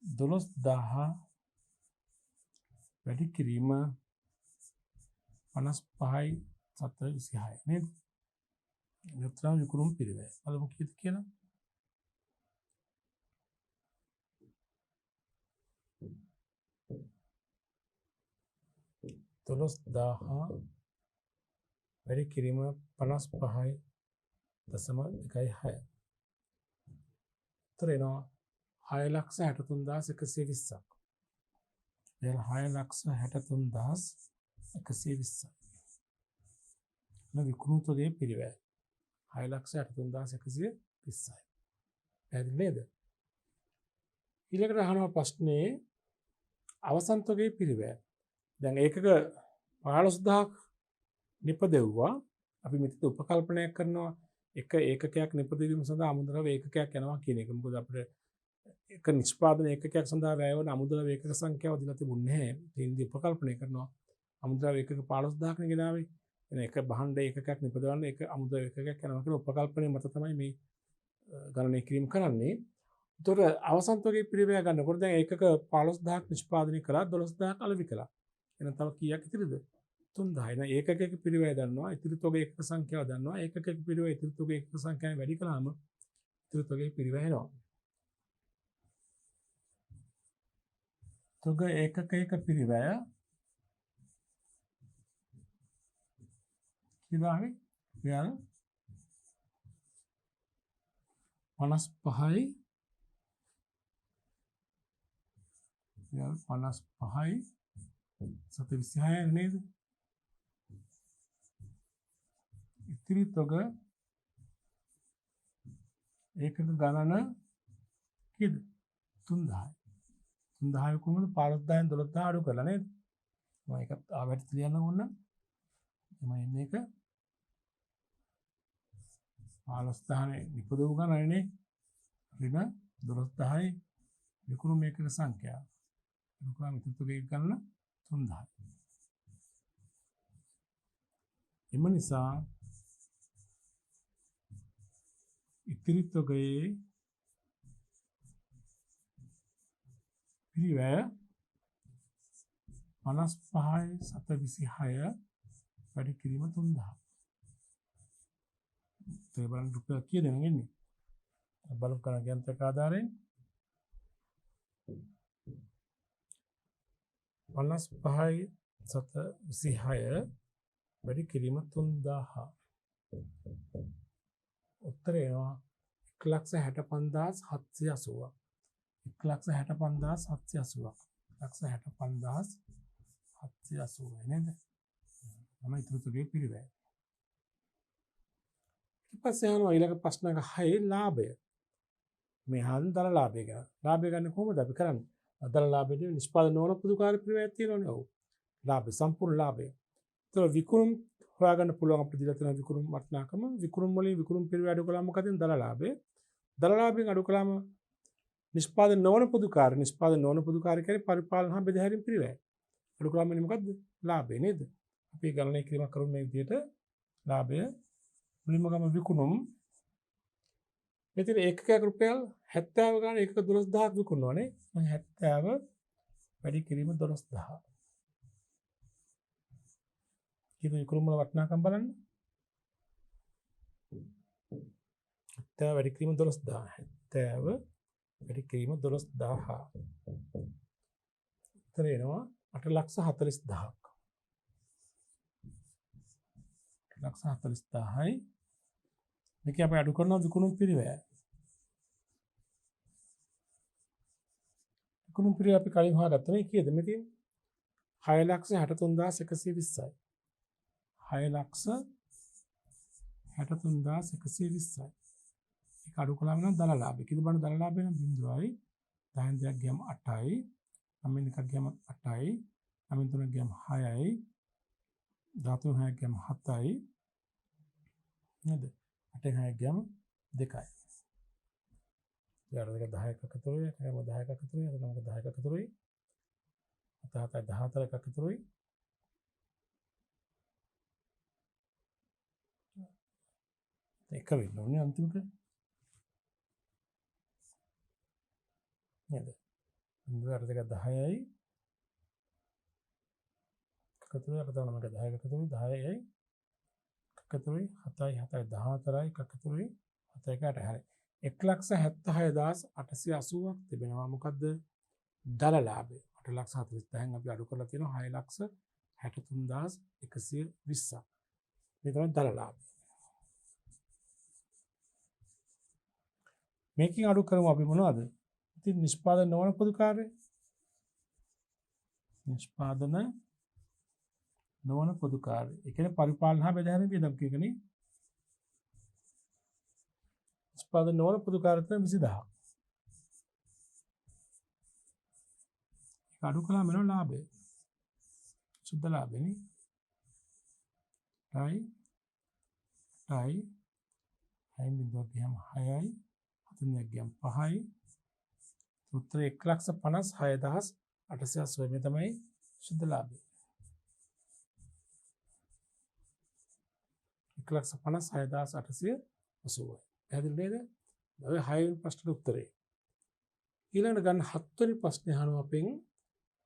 12000 වැඩි කිරීම 55.726යි නේද? මෙතන විකුණු පිරිවැය. බලමු කීයද කියලා. දොළොස්දාහ වැඩි කිරීම 55.126. උත්තර එනවා 6,63,120ක්. එහල 6,63,120. විකුණු තොගේ පිරිවැය 6,63,120යි. පැහැදිලි නේද? ඊළඟට අහනවා ප්‍රශ්නේ අවසන් තොගේ පිරිවැය. දැන් ඒකක 15000ක් නිපදෙව්වා. අපි මෙතන උපකල්පනයක් කරනවා එක ඒකකයක් නිපදවීම සඳහා අමුද්‍රව්‍ය ඒකකයක් යනවා කියන එක. මොකද අපිට එක නිෂ්පාදන ඒකකයක් සඳහා වැය වන අමුද්‍රව්‍ය ඒකක සංඛ්‍යාව දීලා තිබුණේ නැහැ. ඒ හින්දා උපකල්පනය කරනවා. අමුද්‍රව්‍ය ඒකක 15000ක් නේ ගෙනාවේ. එන එක භාණ්ඩ ඒකකයක් නිපදවන්න එක අමුද්‍රව්‍ය ඒකකයක් යනවා කියන උපකල්පනය මත තමයි මේ ගණනය කිරීම කරන්නේ. එතකොට අවසන් තොගේ පිරිවැය ගන්නකොට දැන් ඒකක 15000ක් නිෂ්පාදනය කරා 12000ක් අලෙවි කළා. එහෙනම් තව කීයක් ඉතිරිද? 3000. එහෙනම් ඒකකයක පිරිවැය දන්නවා, ඉතිරි තොගේ ඒකක සංඛ්‍යාව දන්නවා. ඒකකයක පිරිවැය ඉතිරි තොගේ ඒකක සංඛ්‍යාවෙන් වැඩි කළාම ඉතිරි තොගේ පිරිවැය එනවා. තොග ඒකකයක පිරිවැය කිව්වානේ රියල් 55යි රියල් 55යි 726 නේද? ඉතිරි තොග ඒකක ගණන කීයද? 3000යි. 3000 කොහොමද 15000න් 12000 අඩු කරලා නේද? මම ඒකත් ආවැටි ලියන්න ඕන. මම එන්නේ එක 15000 නිපදවු ගණනනේ ඍණ 12000යි විකුණු මේකක සංඛ්‍යාව. විකුණු මිත්‍ර තොගේ ගණන 3000යි. එම නිසා ඉතිරි තොගයේ පිරිවැය 55යි 726 වැඩි කිරීම 3000. ඒ බලන්න රුපියල් කීයද එන්නේ? බලමු කරන යන්ත්‍රක ආධාරයෙන් 55යි 726 වැඩි කිරීම 3000. උත්තරය එනවා 165780ක්. 165780ක්. 165780 නේද? තමයි ඉතුරු තොගේ පිරිවැය. ඊට පස්සේ යනවා ඊළඟ ප්‍රශ්නක 6 ලාභය. මේ හන් දල ලාභය ගන්න. ලාභය ගන්න කොහොමද අපි කරන්නේ? දල ලාභයේදී නිෂ්පාදන නොවන පොදුකාරී පිරිවැයක් තියෙනවනේ. ඔව්. ලාභය සම්පූර්ණ ලාභය. ඒතර විකුණුම් හොයාගන්න පුළුවන් අපිට දීලා තියෙන විකුණුම් වටිනාකම විකුණුම් වලින් විකුණුම් පිරිවැය අඩු කළාම මොකද වෙන්නේ? දල ලාභය. දල ලාභයෙන් අඩු කළාම නිෂ්පාදන නොවන පොදුකාරී කියන්නේ පරිපාලන හා බෙදාහැරීම් පිරිවැය. අඩු කළාම එන්නේ මොකද්ද? ලාභය නේද? අපි ගණනය කිරීමක් කරු මේ විදිහට ලාභය මුලින්ම ගම විකුණුම් මෙතන ඒකකයක් රුපියල් 70 ගන්න ඒකක 12000ක් විකුණනවානේ. 70 වැඩි කිරීම 12000. කීප විකුණුම් වල වටිනාකම් බලන්න. 70 වැඩි කිරීම 12000. 70 වැඩි කිරීම 12000. උත්තර එනවා 8,40,000ක්. 8,40,000යි. මේක අපි අඩු කරනවා විකුණුම් පිරිවැය. විකුණුම් පිරිවැය අපි කලින් හොයාගත්තා නේ කීයද මේ තියෙන්නේ? 6,63,120යි. 6,63,120යි. ඒක අඩු කළාම නම් දල ලාභය. කීයද බලන්න දල ලාභය නම් 0යි. 10න් 2ක් ගියම 8යි. 9න් 1ක් ගියම 8යි. 9න් 3ක් ගියම 6යි. 13න් 6ක් ගියම 7යි. නේද? 8න් 6ක් ගියම 2යි. ඊට දෙක 10ක් එකතුරුයි, එකම 10ක් එකතුරුයි, අතනම 10ක් එකතුරුයි. 7 14ක් එකතුරුයි. එක වෙන්න ඕනේ අන්තිමට. නේද? 2 දෙක 10යි. එකතුරුයි අතනම 10ක් එකතුරුයි 10යි. එකතුරුයි 7යි 7යි 14යි එකතුරුයි 7යි 8යි. හරි. 1,76,880ක් තිබෙනවා. මොකද්ද? දල ලාභය. 8,40,000න් අපි අඩු කරලා තියෙනවා 6,63,120ක්. මේ තමයි දල ලාභය. මේකෙන් අඩු කරමු අපි මොනවද? ඉතින් නිෂ්පාදන නොවන පොදුකාරය. නිෂ්පාදන නොවන පොදුකාරය. ඒ කියන්නේ පරිපාලන හා බෙදාහැරීම් වියදම් කියකනේ. නිෂ්පාදන නොවන පොදුකාරය තමයි 20000ක්. ඒක අඩු කළාම එනවා ලාභය. සුද්ධ ලාභෙනේ. 6යි 6න් බිඳුවක් ගියම 6යි 7ක් ගියම 5යි. උත්තර 1,56,880 මේ තමයි සුද්ධ ලාභය. 1,56,880. පැහැදිලි නේද? ඔය 6 වෙනි ප්‍රශ්නෙට උත්තරේ. ඊළඟට ගන්න 7 වෙනි ප්‍රශ්නේ අහනවා අපෙන්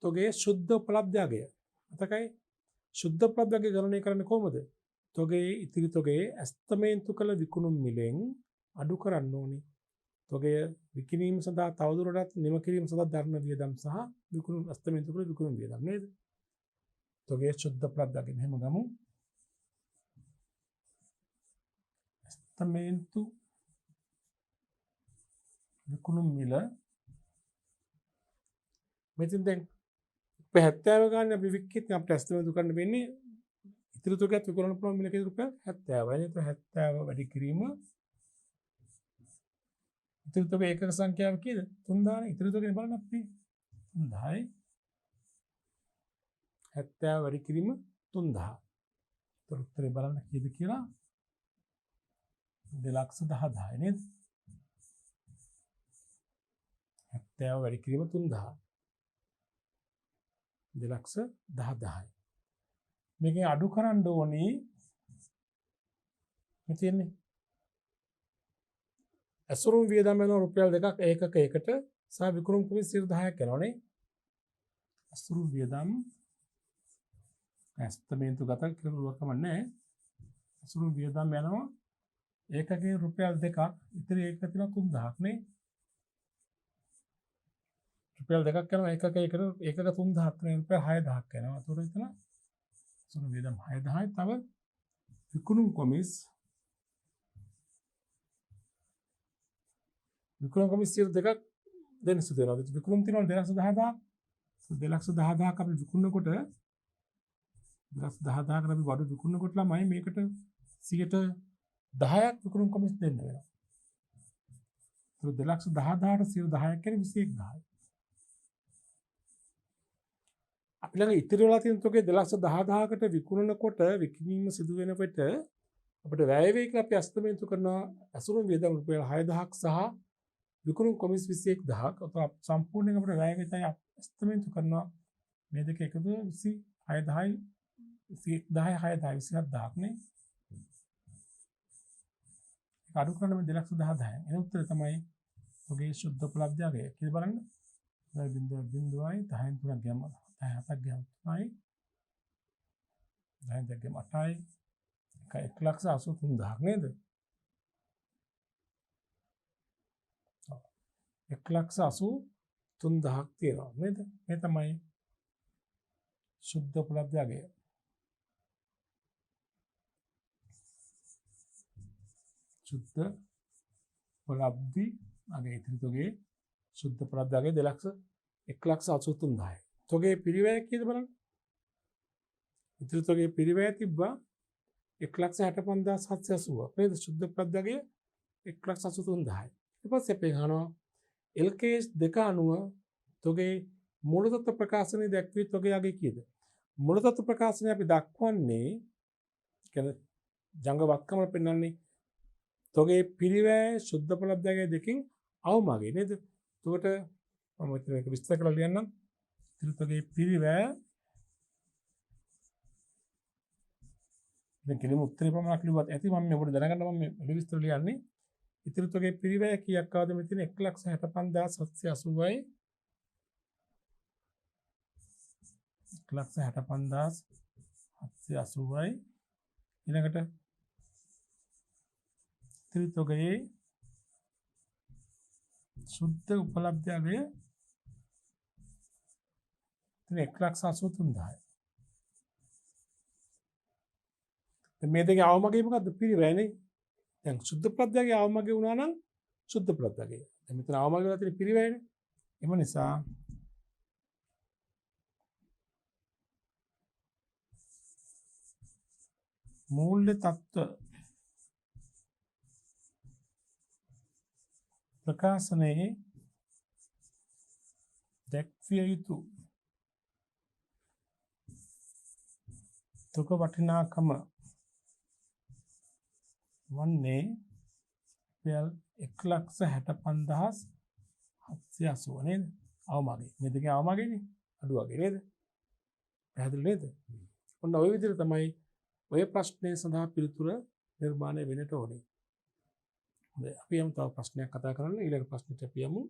තොගේ ශුද්ධ උපලබ්ධයගය. මතකයි? ශුද්ධ උපලබ්ධයගය ගණනය කරන්නේ කොහොමද? තොගේ ඉතිරි තොගේ ඇස්තමේන්තු කළ විකුණුම් මිලෙන් අඩු කරන්න ඕනේ. තොගය විකිණීම සඳහා තවදුරටත් නිම කිරීම සඳහා දරන වියදම් සහ විකුණුම් ඇස්තමේන්තු කළ විකුණුම් වියදම් නේද? තොගේ ශුද්ධ උපලබ්ධයගය මෙහෙම ගමු. ඇස්තමේන්තු විකුණුම් මිල මෙතින් දැන් 70 ගන්න අපි වික්කිත් අපිට ඇස්තමේන්තු කරන්න වෙන්නේ ඉතිරි තොගයත් විකුණන්න පුළුවන් මිල කීයද රුපියල් 70යි. ඒතර 70 වැඩි කිරීම ඉතිරි තොග ඒකක සංඛ්‍යාව කීයද? 3000 නේ. ඉතිරි තොගේ බලන්න අපි 3000යි 70 වැඩි කිරීම 3000. ඒතර උත්තරේ බලන්න කීයද කියලා 210000යි නේද? 70 වැඩි කිරීම 3000. 210000යි. මේකෙන් අඩු කරන්න ඕනේ මේ තියෙන්නේ ඇසුරුම් වියදම් වෙන රුපියල් 2ක් ඒකකයකට සහ විකුණුම් කොමිස් 10ක් යනවනේ. ඇසුරුම් වියදම් ඇස්තමේන්තු ගත කරලා කමන්නේ. ඇසුරුම් වියදම් යනවා ඒකකයේ රුපියල් 2ක් ඉතිරි ඒක තියෙනවා 3000ක් නේ. රුපියල් 2ක් යනවා ඒකකයකට ඒකක 3000ක් නේ රුපියල් 6000ක් යනවා. ඒතකොට එතන ඇසුරුම් වියදම් 6000යි තව විකුණුම් කොමිස් විකුණුම් කොමිස් 2ක් දෙන්න සිදු වෙනවා. විකුණුම් තියෙනවා 210000ක්. 210000ක් අපි විකුණනකොට 210000කට අපි බඩු විකුණනකොට ළමයි මේකට 10%ක් විකුණුම් කොමිස් දෙන්න වෙනවා. ඒක 210000ට 10% කියන්නේ 21000යි. අපි ළඟ ඉතිරි වෙලා තියෙන තොගේ 210000කට විකුණනකොට විකිණීම සිදු වෙන විට අපිට වැය වේ කියලා අපි ඇස්තමේන්තු කරනවා ඇසුරුම් වියදම් රුපියල් 6000ක් සහ විකුණුම් කොමිස් 21000ක්. ඔතන සම්පූර්ණයෙන් අපිට වැය වෙතයි ඇස්තමේන්තු කරනවා මේ දෙක එකතු 26000යි 21000යි 27000ක් නේ. ඒක අඩු කරන්න මේ 210000යි. එන උත්තරය තමයි ඔගේ ශුද්ධ උපලබ්ධයගය. කියලා බලන්න. 0.0යි 10න් 3ක් ගියම 7ක් ගියම 3යි 10න් 2ක් ගියම 8යි 1,83,000ක් නේද? 1,83,000ක් තියෙනවා නේද? මේ තමයි ශුද්ධ උපලබ්ධයගය. ශුද්ධ උපලබ්ධි අගේ ඉතිරි තොගේ ශුද්ධ උපලබ්ධයගය 1,83,000යි. තොගේ පිරිවැය කීයද බලන්න. ඉතිරි තොගේ පිරිවැය තිබ්බා 1,65,780ක් නේද? ශුද්ධ උපලබ්ධයගය 1,83,000යි. ඊට පස්සේ අපි අහනවා LKS 2 අනුව තොගේ මූලතත්ත්ව ප්‍රකාශනයේ දැක්වී තොගේ අගය කීයද? මූලතත්ත්ව ප්‍රකාශනය අපි දක්වන්නේ කියන්නේ ජංගවත්කම පෙන්වන්නේ තොගේ පිරිවැය ශුද්ධ උපලබ්ධයගය දෙකෙන් අවම අගය නේද? එතකොට මම මෙතන එක විස්තර කරලා ලියන්නම්. ඉතිරි තොගේ පිරිවැය දැන් කෙලිම උත්තරේ ප්‍රමාණයක් ලිව්වත් ඇති මම මේ ඔබට දැනගන්න මම මේ විස්තර ලියන්නේ. ඉතිරි තොගේ පිරිවැය කීයක් ආවද මෙතන 1,65,780යි 1,65,780යි ඊළඟට ඉතිරි තොගයේ ශුද්ධ උපලබ්ධයගය 1,83,000යි. මේ දෙකේ අවමගය මොකද්ද? පිරිවැයනේ. දැන් ශුද්ධ උපලබ්ධයගය අවමගය වුණා නම් ශුද්ධ උපලබ්ධයගය. දැන් මෙතන අවමගය වෙලා තියෙන පිරිවැයනේ. එම නිසා මූල්‍ය තත්ත්ව ප්‍රකාශනයේ දැක්විය යුතු තොග වටිනාකම වන්නේ 1,65,780 නේද? අවමගය. මේ දෙකේ අවමගයනේ අඩු වගේ නේද? පැහැදිලි නේද? ඔන්න ওই විදිහට තමයි ඔය ප්‍රශ්නේ සඳහා පිළිතුර නිර්මාණය වෙන්නට ඕනේ. හොඳයි අපි යමු තව ප්‍රශ්නයක් කතා කරන්න. ඊළඟ ප්‍රශ්නෙට අපි යමු.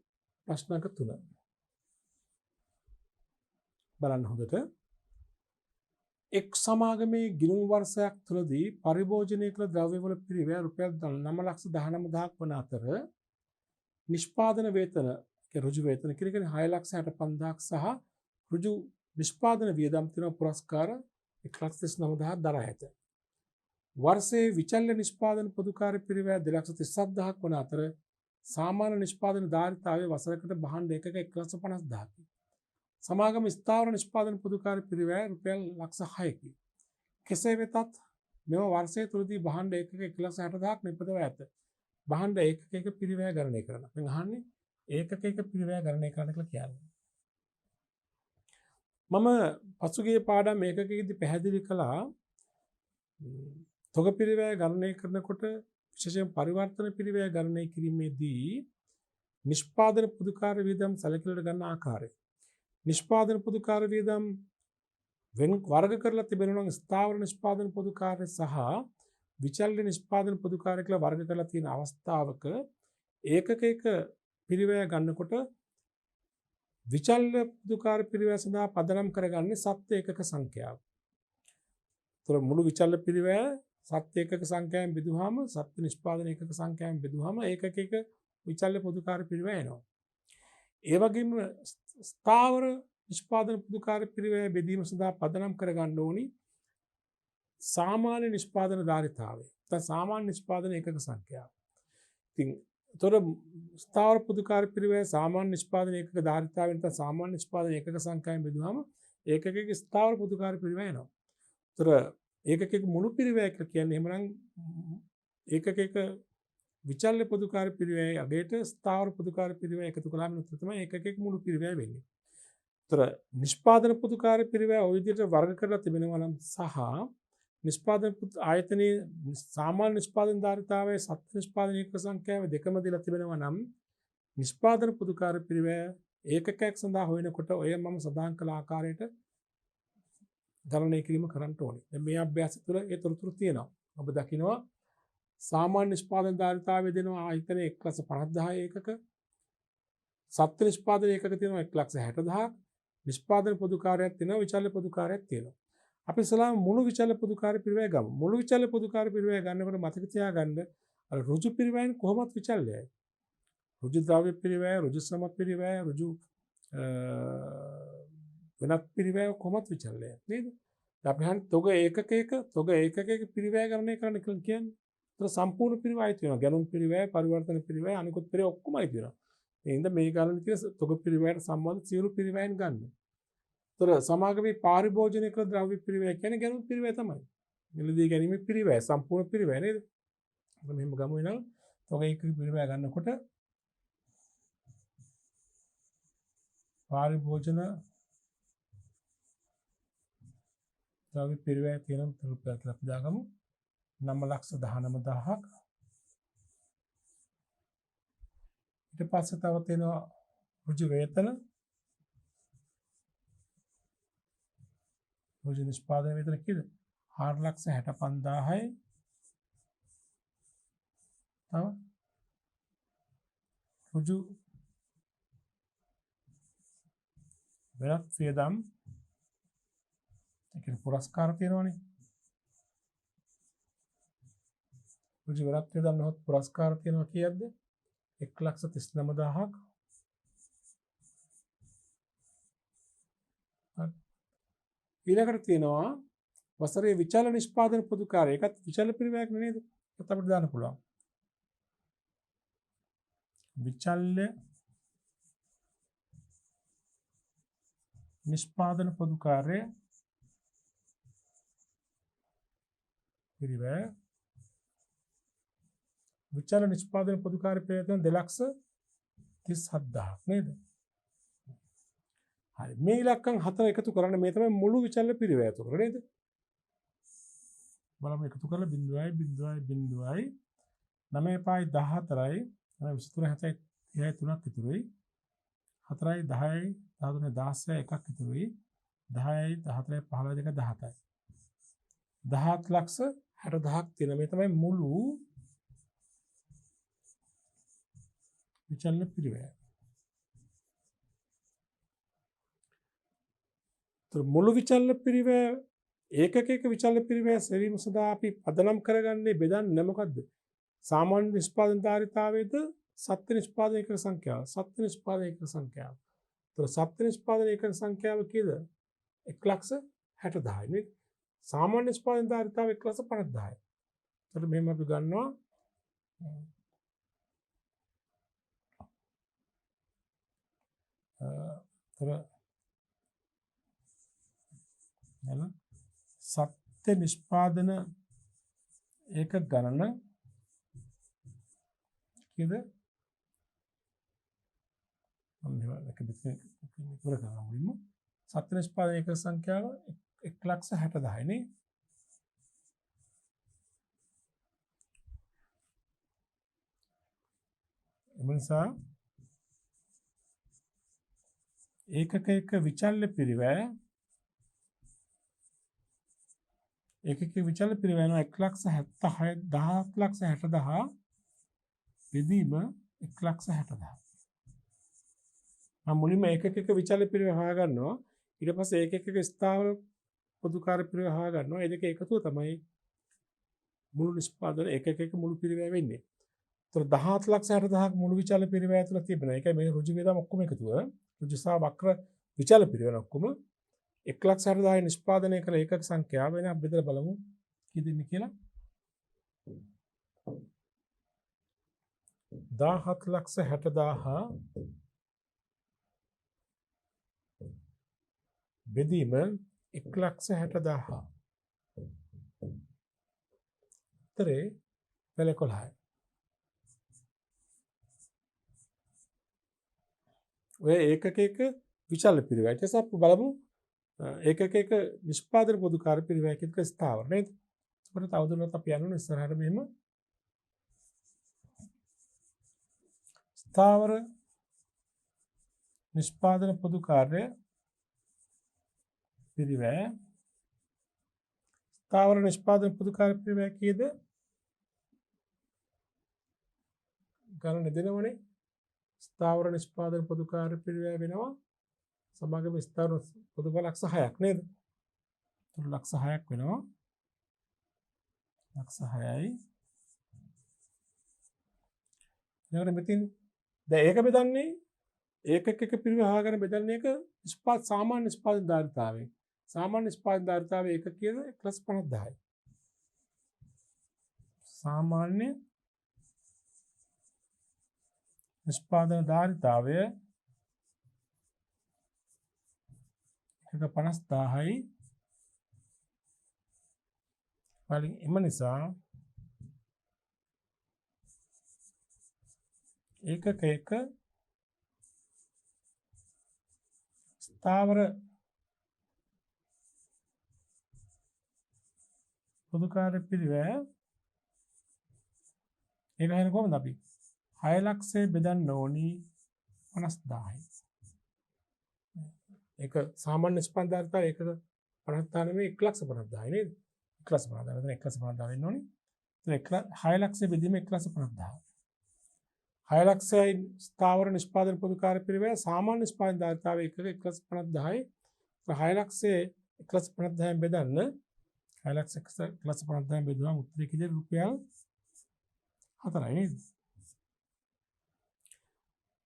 ප්‍රශ්නක 3 බලන්න හොඳට. එක් සමාගමේ ගිණුම් වර්ෂයක් තුළදී පරිභෝජනය කළ ද්‍රව්‍යවල පිරිවැය රුපියල් 9,19,000ක් වන අතර නිෂ්පාදන වේතන රුජු වේතන කියන්නේ 6,65,000ක් සහ රුජු නිෂ්පාදන වියදම් තියෙන පුරස්කාර 1,39,000ක් දරා ඇත. වර්ෂයේ විචල්්‍ය නිෂ්පාදන පොදුකාර්ය පිරිවැය 2,37,000ක් වන අතර සාමාන්‍ය නිෂ්පාදන ධාරිතාවය වසරකට භාණ්ඩ එකක 1,50,000ක්. සමාගම ස්ථාවර නිෂ්පාදන පොදුකාර්ය පිරිවැය රුපියල් 6,00,000කි. කෙසේ වෙතත් මෙම වර්ෂය තුළදී භාණ්ඩ එකක 1,60,000ක් නිපදව ඇත. භාණ්ඩ ඒකක පිරිවැය ගණනය කරන. මම අහන්නේ ඒකක පිරිවැය ගණනය කරන්න කියලා කියන්නේ. මම පසුගිය පාඩම් ඒකකයේදී පැහැදිලි කළා තොග පිරිවැය ගණනය කරනකොට විශේෂයෙන් පරිවර්තන පිරිවැය ගණනය කිරීමේදී නිෂ්පාදන පොදුකාර්ය වියදම් සැලකිලිට ගන්න ආකාරය. නිෂ්පාදන පොදුකාර්ය වියදම් වර්ග කරලා තිබෙනවා නම් ස්ථාවර නිෂ්පාදන පොදුකාර්ය සහ විචල්්‍ය නිෂ්පාදන පොදුකාර්ය කියලා වර්ග කරලා තියෙන අවස්ථාවක ඒකකයක පිරිවැය ගන්නකොට විචල්්‍ය පොදුකාර්ය පිරිවැය සඳහා පදනම් කරගන්නේ සත්‍ය ඒකක සංඛ්‍යාව. ඒතර මුළු විචල්්‍ය පිරිවැය සත්‍ය ඒකක සංඛ්‍යාවෙන් බෙදුවාම සත්‍ය නිෂ්පාදන ඒකක සංඛ්‍යාවෙන් බෙදුවාම ඒකකයක විචල්්‍ය පොදුකාර්ය පිරිවැය එනවා. ඒ වගේම ස්ථාවර නිෂ්පාදන පොදුකාර්ය පිරිවැය බෙදීම සඳහා පදනම් කරගන්න ඕනි සාමාන්‍ය නිෂ්පාදන ධාරිතාවය. නැත්නම් සාමාන්‍ය නිෂ්පාදන ඒකක සංඛ්‍යාව. ඉතින් ඒතර ස්ථාවර පොදුකාර්ය පිරිවැය සාමාන්‍ය නිෂ්පාදන ඒකක ධාරිතාවයෙන් නැත්නම් සාමාන්‍ය නිෂ්පාදන ඒකක සංඛ්‍යාවෙන් බෙදුවාම ඒකකයක ස්ථාවර පොදුකාර්ය පිරිවැය එනවා. ඒතර ඒකකයක මුළු පිරිවැය කියලා කියන්නේ එහෙමනම් ඒකකයක විචල්්‍ය පොදුකාර්ය පිරිවැය අගයට ස්ථාවර පොදුකාර්ය පිරිවැය එකතු කළාම උත්තර තමයි ඒකකයක මුළු පිරිවැය වෙන්නේ. ඒතර නිෂ්පාදන පොදුකාර්ය පිරිවැය ඔය විදිහට වර්ග කරලා තිබෙනවා නම් සහ නිෂ්පාදන ආයතනයේ සාමාන්‍ය නිෂ්පාදන ධාරිතාවයේ සත්‍ය නිෂ්පාදන ඒකක සංඛ්‍යාව දෙකම දීලා තිබෙනවා නම් නිෂ්පාදන පොදුකාර්ය පිරිවැය ඒකකයක් සඳහා හොයනකොට ඔය මම සඳහන් කළ ආකාරයට ගණනය කිරීම කරන්න ඕනේ. දැන් මේ අභ්‍යාසය තුළ ඒ තොරතුරු තියෙනවා. ඔබ දකිනවා සාමාන්‍ය නිෂ්පාදන ධාරිතාවය දෙනවා ආයතනයේ 1,50,000 ඒකක. සත්‍ය නිෂ්පාදන ඒකක තියෙනවා 1,60,000ක්. නිෂ්පාදන පොදුකාර්යයක් තියෙනවා විචල්්‍ය පොදුකාර්යයක් තියෙනවා. අපි ඉස්සලාම මුළු විචල්්‍ය පොදුකාර්ය පිරිවැය ගමු. මුළු විචල්්‍ය පොදුකාර්ය පිරිවැය ගන්නකොට මතක තියාගන්න අර රුජු පිරිවැයෙන් කොහොමත් විචල්්‍යයි. රුජු ද්‍රව්‍ය පිරිවැය, රුජු ශ්‍රම පිරිවැය, රුජු වෙනත් පිරිවැය කොහොමත් විචල්්‍යයි. නේද? අපි හන් තොග ඒකකයක පිරිවැය ගණනය කරන්න කියන්නේ. ඒතර සම්පූර්ණ පිරිවැය තියෙනවා. ගැනුම් පිරිවැය, පරිවර්තන පිරිවැය, අනිකුත් පිරිවැය ඔක්කොමයි තියෙනවා. ඒ හින්දා මේ ගණන තියෙන තොග පිරිවැයට සම්බන්ධ සියලු පිරිවැයන් ගන්න. ඒතර සමාගමේ පරිභෝජනය කළ ද්‍රව්‍ය පිරිවැය කියන්නේ ගැනුම් පිරිවැය තමයි. මිලදී ගැනීම පිරිවැය සම්පූර්ණ පිරිවැය නේද? අපි මෙහෙම ගමු වෙනවා. තොග ඒකක පිරිවැය ගන්නකොට පරිභෝජන ද්‍රව්‍ය පිරිවැය තියෙන රුපියල් කියලා අපි දාගමු 9,19,000ක්. ඊට පස්සේ තව තියෙනවා රුජු වේතන. රුජු නිෂ්පාදන වේතන කීයද? 4,65,000යි. තව රුජු වෙනත් වියදම් ඒ කියන්නේ පුරස්කාර තියෙනවනේ. රුජු වෙනත් වියදම් නොහොත් පුරස්කාර තියෙනවා කීයක්ද? 1,39,000ක්. ඊළඟට තියෙනවා වසරේ විචල්්‍ය නිෂ්පාදන පොදුකාර්ය. ඒකත් විචල්්‍ය පිරිවැයක් නේද? ඒකත් අපිට දාන්න පුළුවන්. විචල්්‍ය නිෂ්පාදන පොදුකාර්ය පිරිවැය විචල්්‍ය නිෂ්පාදන පොදුකාර්ය පිරිවැය තියෙන 2,37,000ක් නේද? හරි. මේ ඉලක්කම් හතර එකතු කරන්න මේ තමයි මුළු විචල්්‍ය පිරිවැය උතර නේද? බලමු එකතු කරලා 0.0.0යි 9.14යි 23 3ක් ඉතුරුයි. 4යි 10යි 13 16 එකක් ඉතුරුයි. 10යි 14යි 15යි 17යි 17,60,000ක් තියෙන මේ තමයි මුළු විචල්්‍ය පිරිවැය. ඒතර මුළු විචල්්‍ය පිරිවැය ඒකක විචල්්‍ය පිරිවැය සෙවීම සඳහා අපි පදනම් කරගන්නේ බෙදන්නේ මොකද්ද? සාමාන්‍ය නිෂ්පාදන ධාරිතාවයේද සත්‍ය නිෂ්පාදන ඒකක සංඛ්‍යාව. සත්‍ය නිෂ්පාදන ඒකක සංඛ්‍යාව. ඒතර සත්‍ය නිෂ්පාදන ඒකක සංඛ්‍යාව කීයද? 1,60,000යි නේද? සාමාන්‍ය නිෂ්පාදන ධාරිතාව 1,50,000යි. ඒතර මෙහෙම අපි ගන්නවා සත්‍ය නිෂ්පාදන ඒක ගණන කීයද? සත්‍ය නිෂ්පාදන ඒක සංඛ්‍යාව 1,60,000යි නේ. එම නිසා ඒකක විචල්්‍ය පිරිවැය ඒකක විචල්්‍ය පිරිවැය 1,60,000 බෙදීම 1,60,000. මම මුලින්ම ඒකක විචල්්‍ය පිරිවැය හොයාගන්නවා. ඊට පස්සේ ඒකක ස්ථාවර පොදුකාර පිරිවැය හොයාගන්නවා. ඒ දෙක එකතුව තමයි මුළු නිෂ්පාදන ඒකක මුළු පිරිවැය වෙන්නේ. ඒතර 17,60,000ක් මුළු විචල්්‍ය පිරිවැය ඇතුළත තිබෙනවා. ඒකයි මේ ඍජු වේදම් ඔක්කොම එකතුව ඍජු සහ වක්‍ර විචල්්‍ය පිරිවැය ඔක්කොම 1,60,000 නිෂ්පාදනය කළ ඒකක සංඛ්‍යාව වෙන අපි බෙදලා බලමු කී දෙනෙක් කියලා. 17,60,000 බෙදීම 1,60,000. උත්තරේ පෙළ 11යි. ඔය ඒකක විචල්්‍ය පිරිවැය. ඊට පස්සේ අපි බලමු ඒකක නිෂ්පාදන පොදුකාර පිරිවැය කියන ස්ථාවර නේද? ඒකට තවදුරටත් අපි යනවා ඉස්සරහට මෙහෙම ස්ථාවර නිෂ්පාදන පොදුකාර්ය පිරිවැය ස්ථාවර නිෂ්පාදන පොදුකාර්ය පිරිවැය කීයද? ගණන දෙනවනේ. ස්ථාවර නිෂ්පාදන පොදුකාර්ය පිරිවැය වෙනවා සමගම ස්ථාවර පොදුකාර්ය ලක්ෂ 6ක් නේද? ඒතර ලක්ෂ 6ක් වෙනවා. ලක්ෂ 6යි. ඊළඟට මෙතින් දැන් ඒක බෙදන්නේ ඒකක පිරිවැය හොයාගෙන බෙදන්නේ එක සාමාන්‍ය නිෂ්පාදන ධාරිතාවයෙන්. සාමාන්‍ය නිෂ්පාදන ධාරිතාවය ඒක කීයද? 1,50,000යි. සාමාන්‍ය නිෂ්පාදන ධාරිතාවය 1,50,000යි. වලින් එම නිසා ඒකක ස්ථාවර පොදුකාර්ය පිරිවැය ඒක හරිය කොහොමද අපි 6,00,000 බෙදන්න ඕනි 50,000යි. ඒක සාමාන්‍ය නිෂ්පාදන ධාරිතාවය ඒකක 50,000 නෙමෙයි 1,50,000යි නේද? 1,50,000 මෙතන 1,50,000 වෙන්න ඕනි. එතන 6,00,000 බෙදීම 1,50,000. 6,00,000යි ස්ථාවර නිෂ්පාදන පොදුකාර්ය පිරිවැය සාමාන්‍ය නිෂ්පාදන ධාරිතාවය ඒකක 1,50,000යි. 6,00,000 1,50,000 බෙදන්න 6,00,000 1,50,000 බෙදුවම උත්තරේ කීයද? රුපියල් 4යි නේද?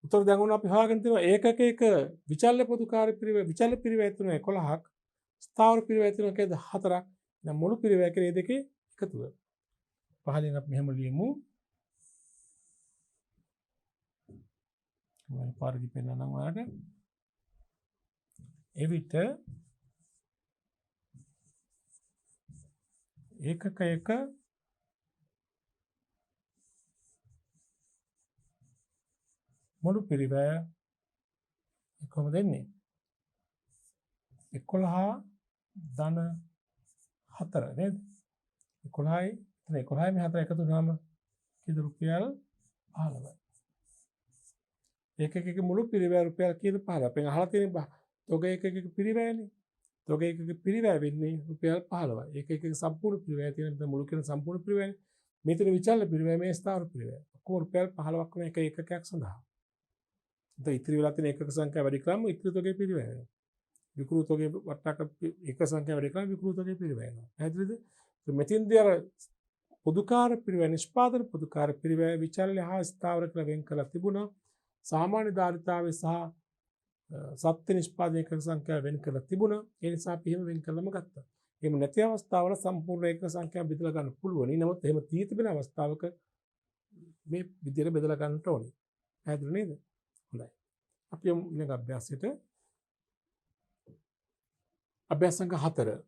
උත්තර දැන් උන අපි හොයාගෙන තියෙනවා ඒකක විචල්්‍ය පොදුකාර්ය පිරිවැය විචල්්‍ය පිරිවැය තුන 11ක් ස්ථාවර පිරිවැය තුන කීයද? 4ක්. දැන් මුළු පිරිවැය කියන මේ දෙකේ එකතුව. පහලින් අපි මෙහෙම ලියමු. මම පාරදි පෙන්නනම් ඔයාලට. එවිට ඒකක මුළු පිරිවැය කොහොමද දෙන්නේ? 11 ධන 4 නේද? 11යි එතන 11යි මේ 4 එකතු වුණාම කීයද? රුපියල් 15යි. ඒකක මුළු පිරිවැය රුපියල් කීයද? 15. අපෙන් අහලා තියෙන තොග ඒකක පිරිවැයනේ. තොග ඒකක පිරිවැය වෙන්නේ රුපියල් 15යි. ඒකක සම්පූර්ණ පිරිවැය තියෙන මුළු කියන සම්පූර්ණ පිරිවැයනේ. මෙතන විචල්්‍ය පිරිවැය මේ ස්ථාවර පිරිවැය. ඔක්කොම රුපියල් 15ක් වෙන එක ඒකකයක් සඳහා. ඉතින් ඉතිරි වෙලා තියෙන ඒකක සංඛ්‍යාව වැඩි කරාම ඉතිරි තොගේ පිරිවැය වෙනවා. විකෘතෝගේ වට්ටාක එක සංඛ්‍යාව වැඩි කරලා විකෘතෝගේ පිරිවැය එනවා. පැහැදිලිද? මෙතින්දී අර පොදුකාර පිරිවැය නිෂ්පාදන පොදුකාර පිරිවැය විචල්‍ය හා ස්ථාවර කියලා වෙන් කරලා තිබුණා. සාමාන්‍ය ධාරිතාවය සහ සත්‍ය නිෂ්පාදන ඒකක සංඛ්‍යාව වෙන් කරලා තිබුණා. ඒ නිසා අපි එහෙම වෙන් කළාම ගත්තා. එහෙම නැති අවස්ථාවල සම්පූර්ණ ඒකක සංඛ්‍යාව බෙදලා ගන්න පුළුවන්. නමුත් එහෙම තී තිබෙන අවස්ථාවක මේ විදියට බෙදලා ගන්නට ඕනේ. පැහැදිලි නේද? හොඳයි. අපි යමු ඊළඟ අභ්‍යාසයට. අභ්‍යාස සංඛ්‍යා 4.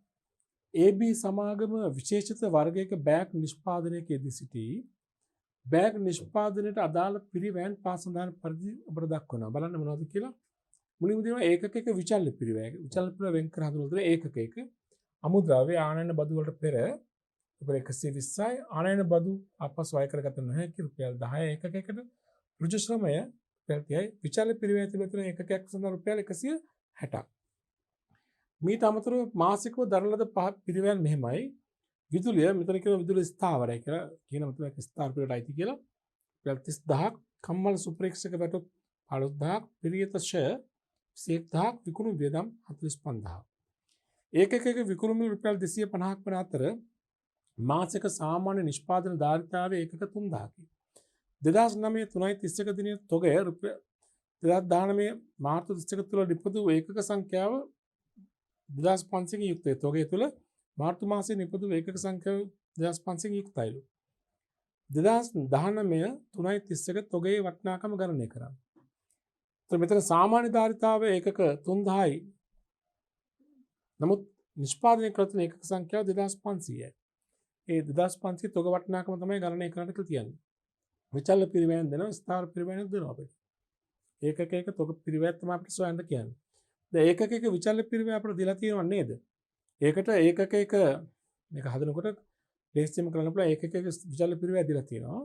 AB සමාගම විශේෂිත වර්ගයක බෑග් නිෂ්පාදනයක යෙදී සිටි බෑග් නිෂ්පාදනයට අදාළ පිරිවැයන් පාසඳාන පරිදි ඔබට දක්වනවා. බලන්න මොනවද කියලා. මුලින්ම දෙනවා ඒකක විචල්්‍ය පිරිවැය. විචල්්‍ය පිරිවැය වෙන් කර හඳුන්වන ඒකක අමුද්‍රව්‍ය ආනයන බදු වලට පෙර රුපියල් 120යි ආනයන බදු අපස් වය කරගත නොහැකි රුපියල් 10 ඒකකයකට ඍජු ශ්‍රමය රුපියල් 30යි විචල්්‍ය පිරිවැය තිබෙන ඒකකයක් සඳහා රුපියල් 160ක්. මීට අමතරව මාසිකව දරන ලද පිරිවැයන් මෙහෙමයි. විදුලිය මෙතන කියන විදුලි ස්ථාවරය කියලා කියන මතලක ස්ථාවර පිළිවෙලට අයිති කියලා රුපියල් 30000ක් කම්මල් සුප්‍රේක්ෂක වැටුප් 15000ක් පිරියත ෂය 21000ක් විකුණු වියදම් 45000ක්. ඒකකයක විකුණුම රුපියල් 250ක් වන අතර මාසික සාමාන්‍ය නිෂ්පාදන ධාරිතාවය ඒකක 3000කි. 2009 3.31 දිනයේ තොගය රුපියල් 2019 මාර්තු 31 තුල නිපදවූ ඒකක සංඛ්‍යාව 2500 යුක්තය. තොගය තුල මාර්තු මාසයේ නිපදවූ ඒකක සංඛ්‍යාව 2500 යුක්තයිලු. 2019 3.31 තොගයේ වටිනාකම ගණනය කරන්න. එතකොට මෙතන සාමාන්‍ය ධාරිතාවය ඒකක 3000යි. නමුත් නිෂ්පාදනය කළ තියෙන ඒකක සංඛ්‍යාව 2500යි. ඒ 2500 තොග වටිනාකම තමයි ගණනය කරන්න කියලා කියන්නේ. විචල්්‍ය පිරිවැයන් දෙනවා ස්ථාවර පිරිවැයන් දෙනවා අපිට. ඒකක තොග පිරිවැය තමයි අපිට සොයන්න කියන්නේ. දැන් ඒකක විචල්්‍ය පිරිවැය අපිට දීලා තියෙනව නේද? ඒකට ඒකක මේක හදනකොට ලේසියෙන්ම කරන්න පුළුවන් ඒකක විචල්්‍ය පිරිවැය දීලා තියෙනවා.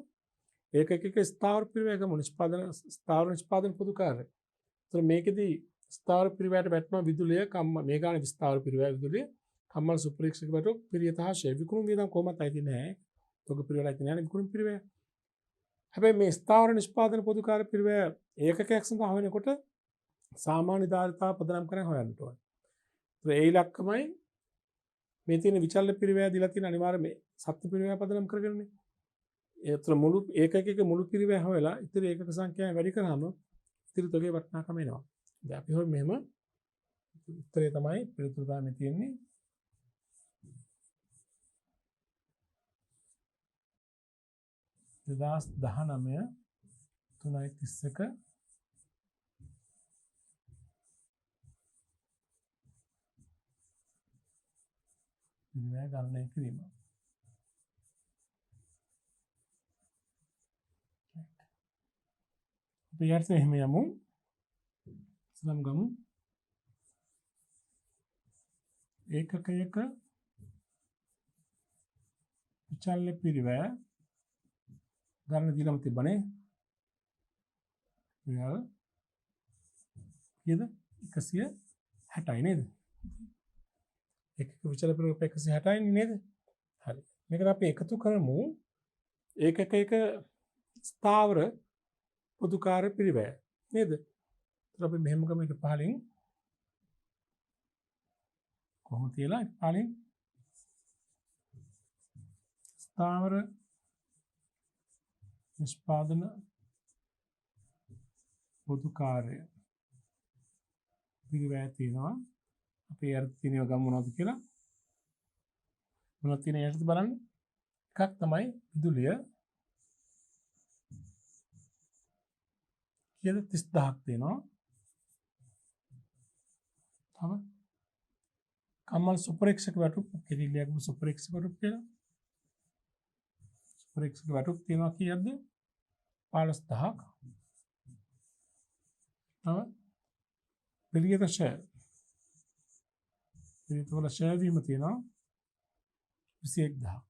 ඒකක ස්ථාවර පිරිවැය ගමු ස්ථාවර නිෂ්පාදන පොදුකාරය. ඒතර මේකෙදී ස්ථාවර පිරිවැයට වැටෙන විදුලිය මේ ගාන ස්ථාවර පිරිවැය විදුලිය කම්මල් සුප්‍රේක්ෂක වැටුප් පිරියත හා ෂය විකුණු වියදම් කොහොමද අයිති නැහැ. තොග පිරිවැයට අයිති නැහැ විකුණු පිරිවැය. හැබැයි මේ ස්ථාවර නිෂ්පාදන පොදුකාර පිරිවැය ඒකකයක් සඳහා හොයනකොට සාමාන්‍ය ධාරිතාව පදනම් කරගෙන හොයන්න ඕනේ. ඒ ඉලක්කමයි මේ තියෙන විචල්්‍ය පිරිවැය දීලා තියෙන අනිවාර්ය මේ සත්‍ය පිරිවැය පදනම් කරගෙනනේ. ඒතර මුළු ඒකකයක මුළු පිරිවැය හොයලා ඉතින් ඒකක සංඛ්‍යාව වැඩි කරාම ඉතින් තොගේ වටිනාකම එනවා. දැන් අපි හොයමු මෙහෙම උත්තරේ තමයි පිළිතුරු ගානේ තියෙන්නේ. දෙදාස් 19 3.31 පිරිවැය ගණනය කිරීම. අපි ඊට එහෙම යමු. ඉස්ලාම් ගමු. ඒකකයක විචල්්‍ය පිරිවැය ගණන දීලාම තිබ්බනේ. රියල් කීයද? 160යි නේද? ඒකක විචල්්‍ය පිරිවැය 160යි නේද? හරි. මේකට අපි එකතු කරමු ඒකකයක ස්ථාවර පොදුකාර පිරිවැය නේද? ඒත් අපි මෙහෙම ගමු එක පහලින් කොහොමද කියලා පහලින් ස්ථාවර නිෂ්පාදන පොදුකාරය පිරිවැය තියෙනවා. අපි අර තියෙනව ගමු මොනවද කියලා. මොනවද තියෙන යටත් බලන්න. එකක් තමයි විදුලිය කීයද 30000ක් තියෙනවා. තව කම්මල් සුප්‍රේක්ෂක වැටුප් කෙලිලියක් සුප්‍රේක්ෂක වැටුප් කියලා. සුප්‍රේක්ෂක වැටුප් තියෙනවා කීයක්ද? 15000ක්. තව පිළියෙත ෂය. පිළියෙත වල ෂය වීම තියෙනවා 21000ක්.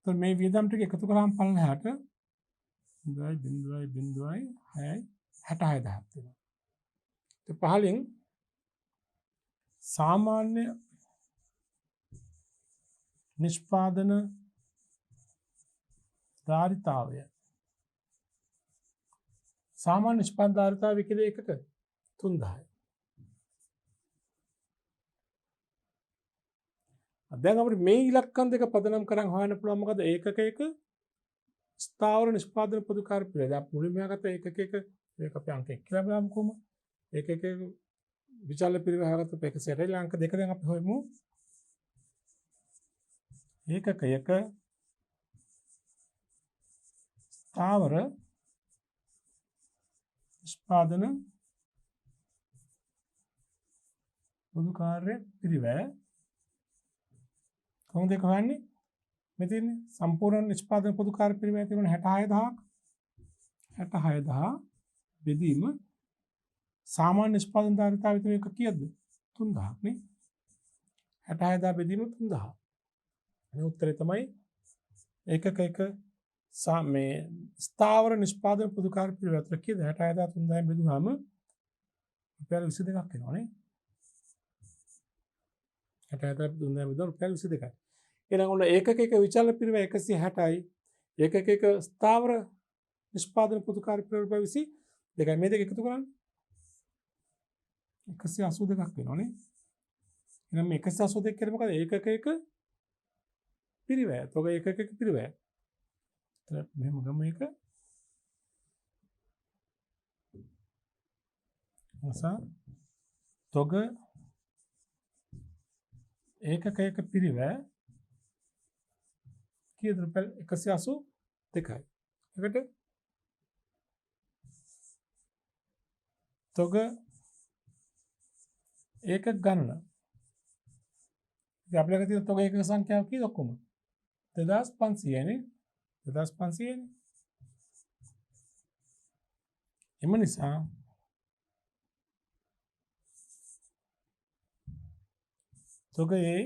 तो මේ වියදම් ටික එකතු කරාම පල්ලෙහාට 0.0.66000ක් තියෙනවා. ඒ පහලින් සාමාන්‍ය නිෂ්පාදන ධාරිතාවය සාමාන්‍ය නිෂ්පාදන ධාරිතාව විකිද ඒකක 3000යි. දැන් අපිට මේ ඉලක්කම් දෙක පදනම් කරන් හොයන්න පුළුවන් මොකද ඒකක ස්ථාවර නිෂ්පාදන පොදු කාර්ය පිළිවෙල. දැන් මුලින්ම ගත්ත ඒකක මේක අපි අංක 1 කියලා බලමුකෝ. ඒකක විචාල පිළිවෙල හොයාගත්ත එක සැරේ අංක 2 දැන් අපි හොයමු. ඒකක ස්ථාවර නිෂ්පාදන පොදු කාර්ය පිළිවෙල කොහොමද ඒක හොයන්නේ? මෙතන සම්පූර්ණ නිෂ්පාදන පොදු කාර්ය පිළිවෙල තියෙන 66000 බෙදීම සාමාන්‍ය නිෂ්පාදන ධාරිතාව විතර එක කීයද? 3000ක් නේ. 66000 බෙදීම 3000. මේ උත්තරේ තමයි ඒකක මේ ස්ථාවර නිෂ්පාදන පොදු කාර්ය පිළිවෙල විතර කීයද? 66000 3000 බෙදුවාම රුපියල් 22ක් එනවා නේ. 66000 3000 බෙදුවා රුපියල් 22යි. එහෙනම් ඔන්න ඒකක විචාල පිළිවෙල 160යි. ඒකක ස්ථාවර නිෂ්පාදන පොදු කාර්ය පිළිවෙල රුපියල් 22යි. මේ දෙක එකතු කරන්නේ 182ක් වෙනවනේ. එහෙනම් මේ 182 කියන්නේ මොකද? ඒකක පිළිවෙල. තොග ඒකක පිළිවෙල. මෙහෙම ගමු එක. අසා තොග ඒකක පිළිවෙල කීයද? රුපියල් 182යි. එකට තොග ඒකක ගණන. ඉතින් අපිට තියෙන තොග ඒකක සංඛ්‍යාව කීයද ඔක්කොම? 2500 නේ. 2500 නේ. එම නිසා තොගයේ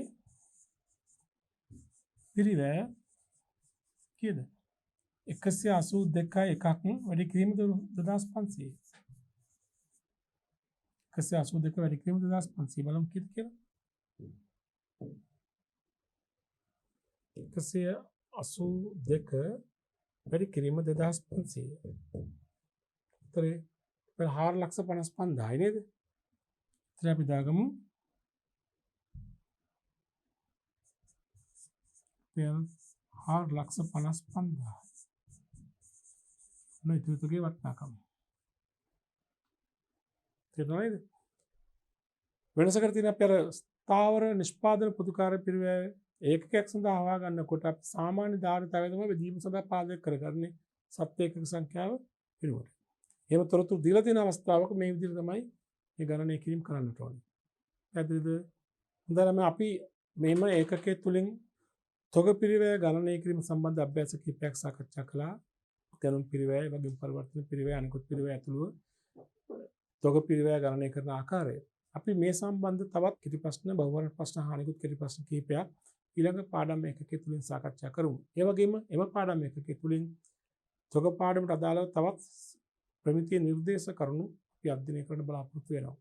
පිළිවෙල කීයද? 182යි එකක් වැඩි කිරීම 2500. 182 වැඩි කිරීම 2500 බලමු කීයද කියලා. 182 වැඩි කිරීම 2500. උත්තරේ 4,55,000යි නේද? ඉතින් අපි දාගමු 4,55,000. නෝ ඉතුරුගේ වටිනාකම. තේරුණා නේද? වෙනසකට තියෙන අපි අර ස්ථාවර නිෂ්පාදන පොදු කාර්ය පිළිවෙල ඒකකයක් සඳහා හොයා ගන්නකොට අපි සාමාන්‍ය ධාරිතාවය තමයි බෙදීම සඳහා පාදක කරගන්නේ සත්‍ය ඒකක සංඛ්‍යාව පිළිවෙලට. එහෙම තොරතුරු දීලා තියෙන අවස්ථාවක මේ විදිහට තමයි මේ ගණනය කිරීම කරන්නට ඕනේ. පැහැදිලිද? හොඳටම අපි මේම ඒකකයේ තුලින් තොග පිළිවෙල ගණනය කිරීම සම්බන්ධ අභ්‍යාස කිහිපයක් සාකච්ඡා කළා. ගණන් පිළිවෙල, වගකීම් පරිවර්තන පිළිවෙල, අනිකුත් පිළිවෙල ඇතුළුව තොග පිළිවෙල ගණනය කරන ආකාරය. අපි මේ සම්බන්ධ තවත් කෙටි ප්‍රශ්න, බහුවර්ණ ප්‍රශ්න හා අනිකුත් කෙටි ප්‍රශ්න කිහිපයක් ඊළඟ පාඩම් ඒකකයේ තුලින් සාකච්ඡා කරමු. ඒ වගේම එම පාඩම් ඒකකයේ තුලින් තොග පාඩමට අදාළව තවත් ප්‍රමිතිය නිර්දේශ කරුණු අපි අධ්‍යයනය කරන්න බලාපොරොත්තු වෙනවා.